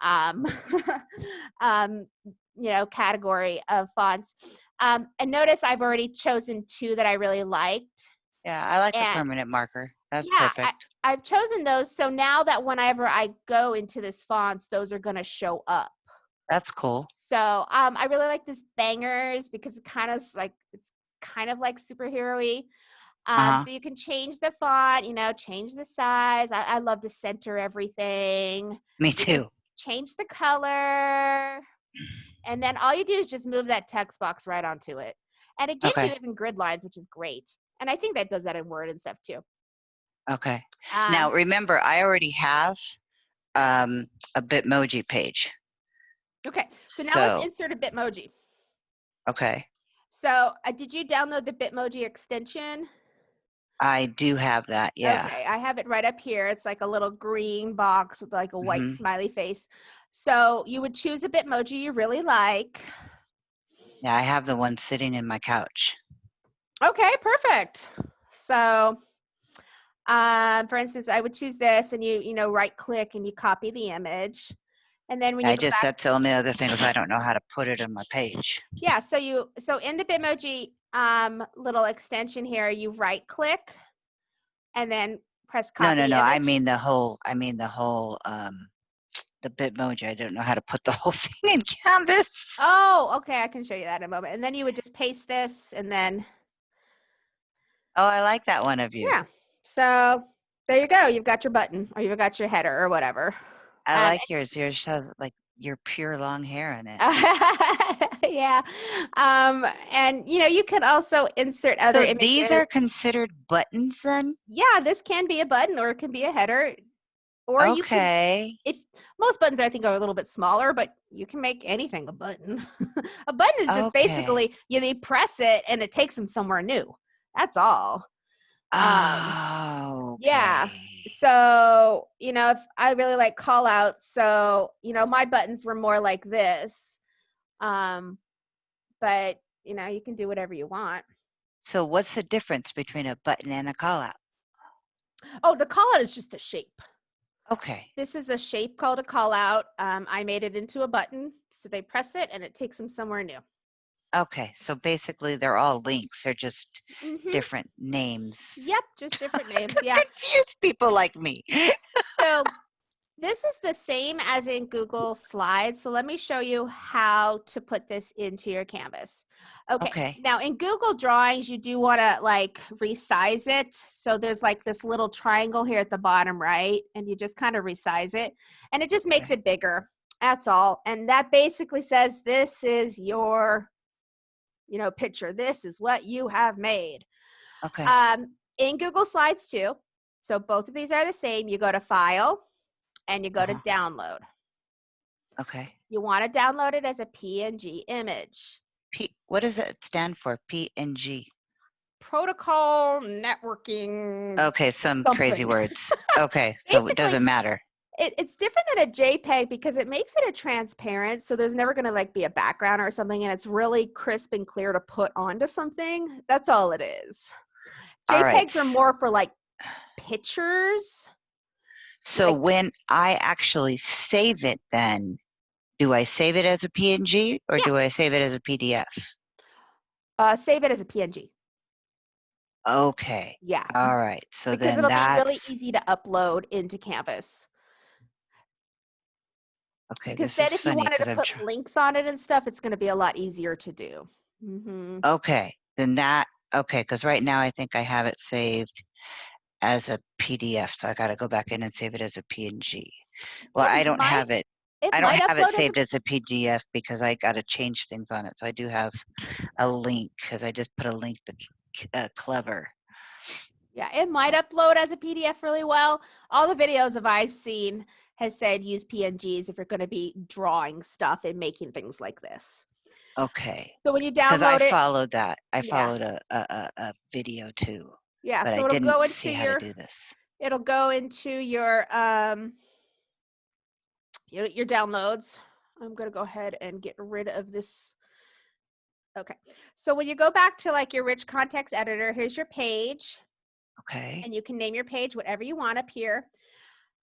um, um, category of fonts. And notice I've already chosen 2 that I really liked. Yeah, I like the And permanent marker. That's yeah, perfect. I've chosen those. So now that whenever I go into this fonts, those are going to show up. That's cool. So I really like this Bangers because it's kind of like superhero-y. So you can change the font, change the size. I love to center everything. Me You can too. change the color. And then all you do is just move that text box right onto it. And it gives you Okay. even grid lines, which is great. And I think that does that in Word and stuff too. Okay. Now remember, I already have a Bitmoji page. Okay. So now let's insert a Bitmoji. Okay. So did you download the Bitmoji extension? I do have that. Yeah. Okay, I have it right up here. It's like a little green box with like a white smiley face. So you would choose a Bitmoji you really like. Yeah, I have the one sitting in my couch. Okay, perfect. So, for instance, I would choose this, and you right click and you copy the image, and then when you go back, That's the only other thing is I don't know how to put it on my page. yeah. So in the Bitmoji little extension here, you right click, and then press copy No. image. I mean the whole. The Bitmoji. I don't know how to put the whole thing in Canvas. Oh, okay. I can show you that in a moment. And then you would just paste this, and then. Oh, I like that one of you. Yeah. So there you go. You've got your button, or you've got your header, or whatever. I like yours. Yours has like your pure long hair in it. Yeah. And you can also insert other images. These are considered buttons then? Yeah, this can be a button, or it can be a header. Or you can, if most buttons I think are a little bit smaller, but you can make anything a button. A button is just basically you press it and it takes them somewhere new. That's all. Yeah. So, if I really like call outs, so, my buttons were more like this. But, you can do whatever you want. So what's the difference between a button and a call out? Oh, the call out is just a shape. Okay. This is a shape called a call out. I made it into a button. So they press it and it takes them somewhere new. Okay. So basically they're all links. They're just different names. Yep. Just different names. Yeah. Confuse people like me. So this is the same as in Google Slides. So let me show you how to put this into your Canvas. Okay. Now in Google Drawings, you do want to like resize it. So there's like this little triangle here at the bottom right, and you just kind of resize it, and it just makes it bigger. That's all. And that basically says this is your, picture. This is what you have made. Okay. In Google Slides too. So both of these are the same. You go to File, and you go to download. Okay. You want to download it as a PNG image. What does that stand for? PNG. Protocol networking. Okay, something crazy words. Okay, so it doesn't matter. It's different than a JPEG because it makes it a transparent, so there's never going to like be a background or something, and it's really crisp and clear to put onto something. That's all it is. JPEGs are more for like pictures. So when I actually save it then, do I save it as a PNG or do I save it as a PDF? Save it as a PNG. Okay. Yeah. All right. So because then it'll be really easy to upload into Canvas. Okay. Because then if you wanted to put links on it and stuff, it's going to be a lot easier to do. Okay. Then okay. Because right now I think I have it saved as a PDF. So I got to go back in and save it as a PNG. Well, I don't have it. I don't have it saved as a PDF because I got to change things on it. So I do have a link because I just put a link to Clever. Yeah, it might upload as a PDF really well. All the videos that I've seen has said use PNGs if you're going to be drawing stuff and making things like this. Okay. So when you download because I followed that. I followed a video too. Yeah, but so I it'll didn't go into see how to do this. It'll go into your downloads. I'm going to go ahead and get rid of this. Okay. So when you go back to like your rich context editor, here's your page. Okay. And you can name your page whatever you want up here.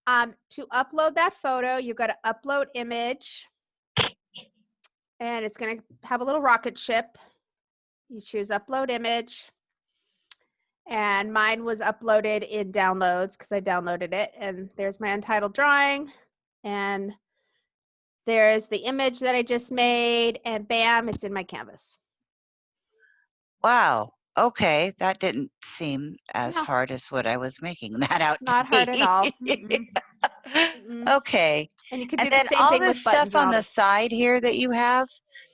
To upload that photo, you got to upload image, and it's going to have a little rocket ship. You choose upload image, and mine was uploaded in downloads because I downloaded it. And there's my untitled drawing, and there's the image that I just made, and bam, it's in my canvas. Wow. Okay, that didn't seem as No. hard as what I was making that out to Not hard at be. all. Mm-mm. Mm-mm. Okay. And you could do And the then same all thing this with buttons stuff and on all the this. side here that you have,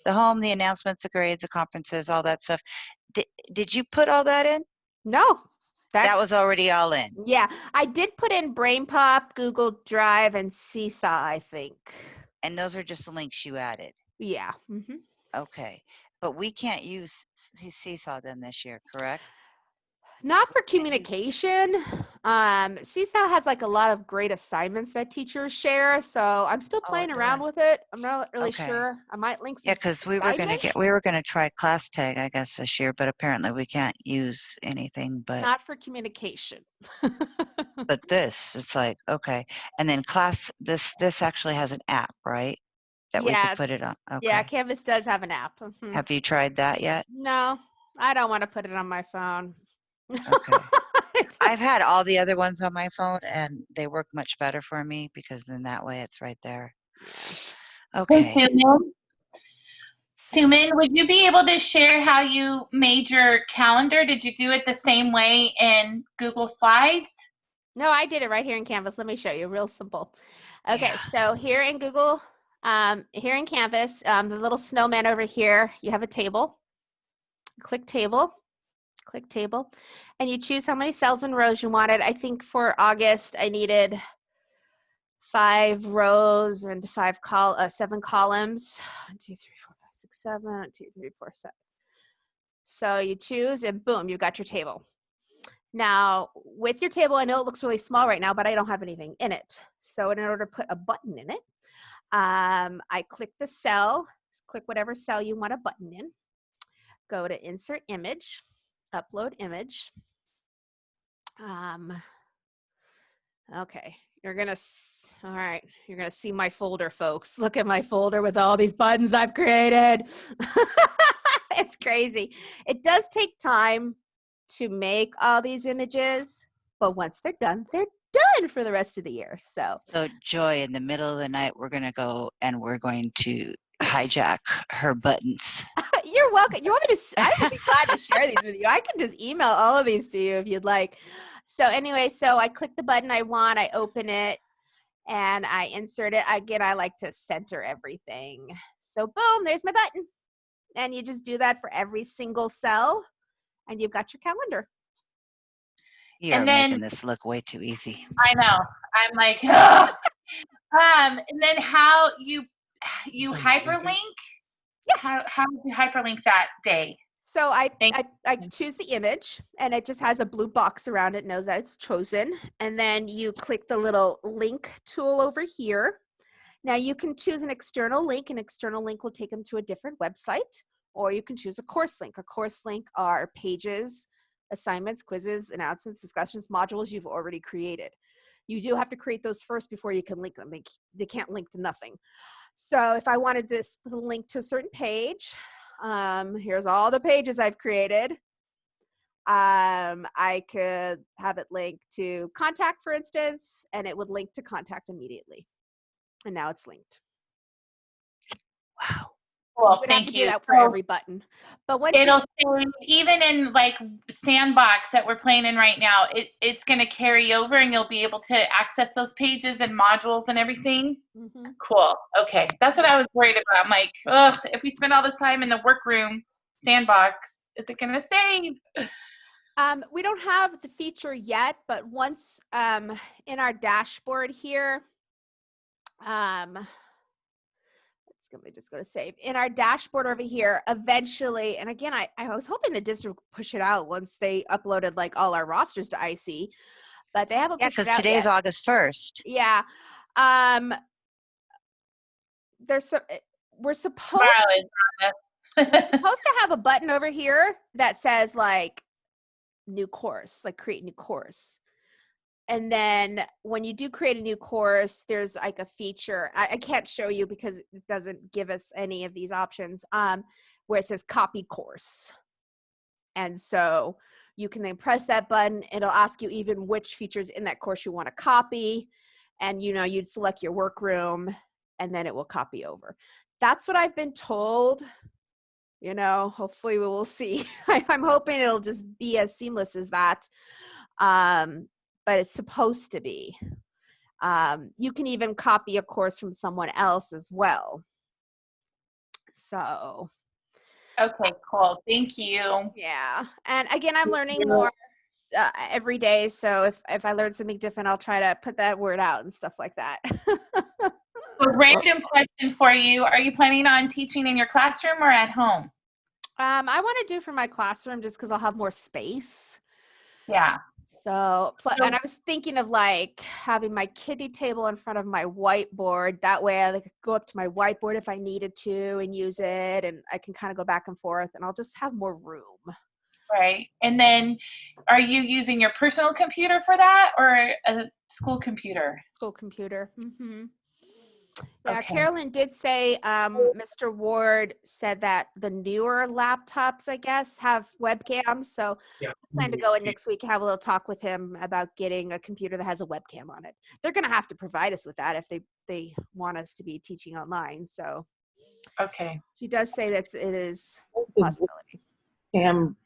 the home, the announcements, the grades, the conferences, all that stuff. Did you put all that in? No, That was already all in. yeah. I did put in Brain Pop, Google Drive, and Seesaw, I think. And those are just the links you added. Yeah. Mm-hmm. Okay. But we can't use Seesaw then this year, correct? Not for communication. Seesaw has like a lot of great assignments that teachers share, so I'm still Oh, playing it around does. with it. I'm not really Okay. sure. I might link some Yeah, because we were gonna try class tag, I guess, this year, but apparently we can't use anything but Not for communication. this. It's like, okay. And then this actually has an app, right? That we Yeah, could put it on. yeah, Okay. Canvas does have an app. Mhm. Have you tried that yet? No, I don't want to put it on my phone. Okay. I've had all the other ones on my phone and they work much better for me because then that way it's right there. Yeah. Okay. Hey, Suman, would you be able to share how you made your calendar? Did you do it the same way in Google Slides? No, I did it right here in Canvas. Let me show you. Real simple. Okay, Yeah. so here in Google, here in Canvas, the little snowman over here, you have a table. Click table, and you choose how many cells and rows you wanted. I think for August, I needed 5 rows and 7 columns. 1, 2, 3, 4, 5, 6, 7. 1, 2, 3, 4, 7. So you choose, and boom, you got your table. Now, with your table, I know it looks really small right now, but I don't have anything in it. So in order to put a button in it, I click the cell, click whatever cell you want a button in, go to insert image, upload image. Okay, all right, you're gonna see my folder, folks. Look at my folder with all these buttons I've created. It's crazy. It does take time to make all these images, but once they're done for the rest of the year. So Joy, in the middle of the night, we're gonna go and we're going to hijack her buttons. you're welcome. You want me to? I would be glad to share these with you. I can just email all of these to you if you'd like. So anyway, so I click the button I want, I open it, and I insert it. Again, I like to center everything. So boom, there's my button. And you just do that for every single cell, and you've got your calendar. You're making this look way too easy. I know. I'm like, ugh. And then how you hyperlink? Yeah. How do you hyperlink that day? So I choose the image, and it just has a blue box around it, knows that it's chosen. And then you click the little link tool over here. Now you can choose an external link. An external link will take them to a different website, or you can choose a course link. A course link are pages, assignments, quizzes, announcements, discussions, modules you've already created. You do have to create those first before you can link them. They can't link to nothing. So if I wanted this to link to a certain page, here's all the pages I've created. I could have it linked to contact, for instance, and it would link to contact immediately. And now it's linked. Wow. Well, thank you. Do that for every button. But once it'll say, even in like Sandbox that we're playing in right now, it's going to carry over and you'll be able to access those pages and modules and everything. Mm-hmm. Cool. Okay. That's what I was worried about. I'm like, ugh, if we spend all this time in the workroom Sandbox, is it going to save? We don't have the feature yet, but once in our dashboard here, let me just go to save. In our dashboard over here, eventually, and again, I was hoping the district would push it out once they uploaded like all our rosters to IC, but they haven't pushed it out today's yet. August 1st. Yeah. We're supposed to have a button over here that says like new course, like create new course. And then when you do create a new course, there's like a feature. I can't show you because it doesn't give us any of these options, where it says copy course. And so you can then press that button. It'll ask you even which features in that course you want to copy. And, you know, you'd select your workroom and then it will copy over. That's what I've been told. You know, hopefully we will see. I'm hoping it'll just be as seamless as that. But it's supposed to be. You can even copy a course from someone else as well. So. Okay, cool. Thank you. Yeah. And again, I'm learning more every day. So if I learn something different, I'll try to put that word out and stuff like that. A random question for you. Are you planning on teaching in your classroom or at home? I want to do for my classroom just because I'll have more space. Yeah. So, and I was thinking of like having my kiddie table in front of my whiteboard. That way I could go up to my whiteboard if I needed to and use it, and I can kind of go back and forth, and I'll just have more room. Right. And then are you using your personal computer for that or a school computer? School computer. Mm-hmm. Yeah, Okay. Carolyn did say, Mr. Ward said that the newer laptops, I guess, have webcams. So I plan to go in next week and have a little talk with him about getting a computer that has a webcam on it. They're going to have to provide us with that if they want us to be teaching online. So okay, she does say that it is a possibility. Cam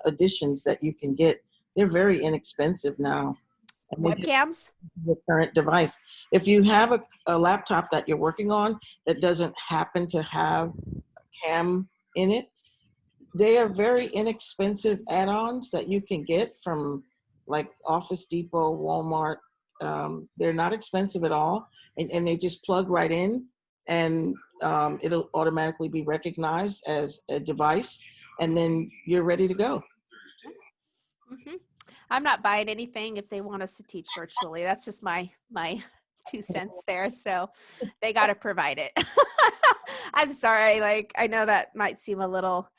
additions that you can get, they're very inexpensive now. Webcams? The current device. If you have a laptop that you're working on that doesn't happen to have a cam in it, they are very inexpensive add-ons that you can get from like Office Depot, Walmart. They're not expensive at all, and they just plug right in, and it'll automatically be recognized as a device, and then you're ready to go. Mm-hmm. I'm not buying anything if they want us to teach virtually. That's just my 2 cents there. So they got to provide it. I'm sorry. Like, I know that might seem a little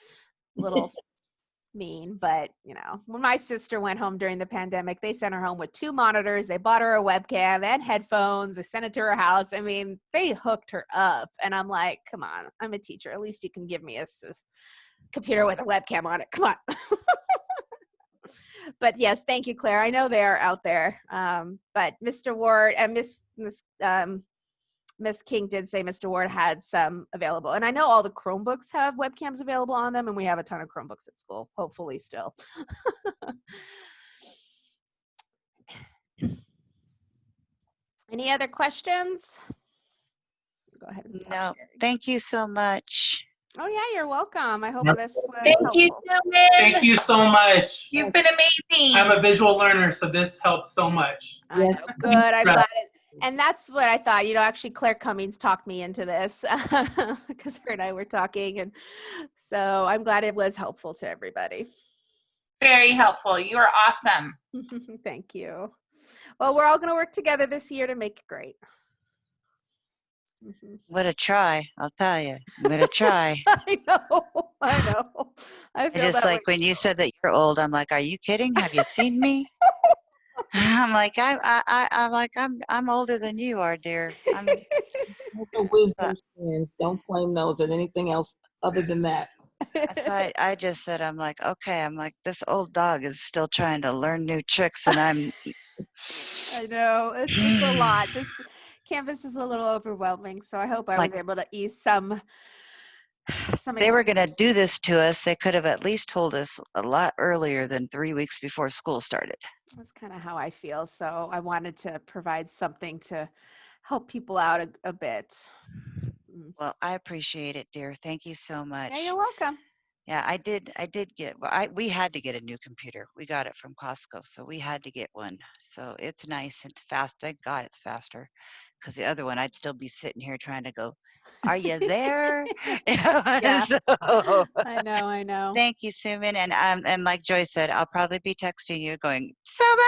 mean, but you know, when my sister went home during the pandemic, they sent her home with 2 monitors. They bought her a webcam, they had headphones, they sent it to her house. I mean, they hooked her up, and I'm like, come on, I'm a teacher. At least you can give me a computer with a webcam on it. Come on. But yes, thank you, Claire. I know they are out there. But Mr. Ward and Miss King did say Mr. Ward had some available. And I know all the Chromebooks have webcams available on them, and we have a ton of Chromebooks at school, hopefully still. Any other questions? Go ahead and stop sharing. Thank you so much. Oh yeah, you're welcome. I hope this was helpful. You, Suman. Thank you so much. You've been amazing. I'm a visual learner, so this helped so much. I know. Good. I'm glad it. And that's what I thought. You know, actually, Claire Cummings talked me into this because her and I were talking, and so I'm glad it was helpful to everybody. Very helpful. You are awesome. Thank you. Well, we're all going to work together this year to make it great. What a try, I'll tell you. What a try. I know. I feel just like when you said that you're old, I'm like, are you kidding? Have you seen me? I'm like, I'm older than you are, dear. The wisdom skins. Don't claim those and anything else other than that. I just said, I'm like, okay. I'm like, this old dog is still trying to learn new tricks, and I'm. I know it's a lot. This campus is a little overwhelming, so I hope I was able to ease some. They were going to do this to us. They could have at least told us a lot earlier than 3 weeks before school started. That's kind of how I feel. So I wanted to provide something to help people out a bit. Well, I appreciate it, dear. Thank you so much. Yeah, you're welcome. Yeah, I did get, we had to get a new computer. We got it from Costco, so we had to get one. So it's nice. It's fast. Thank God it's faster, because the other one, I'd still be sitting here trying to go, are you there? Yeah. So, I know. Thank you, Suman. And like Joy said, I'll probably be texting you going, Suman.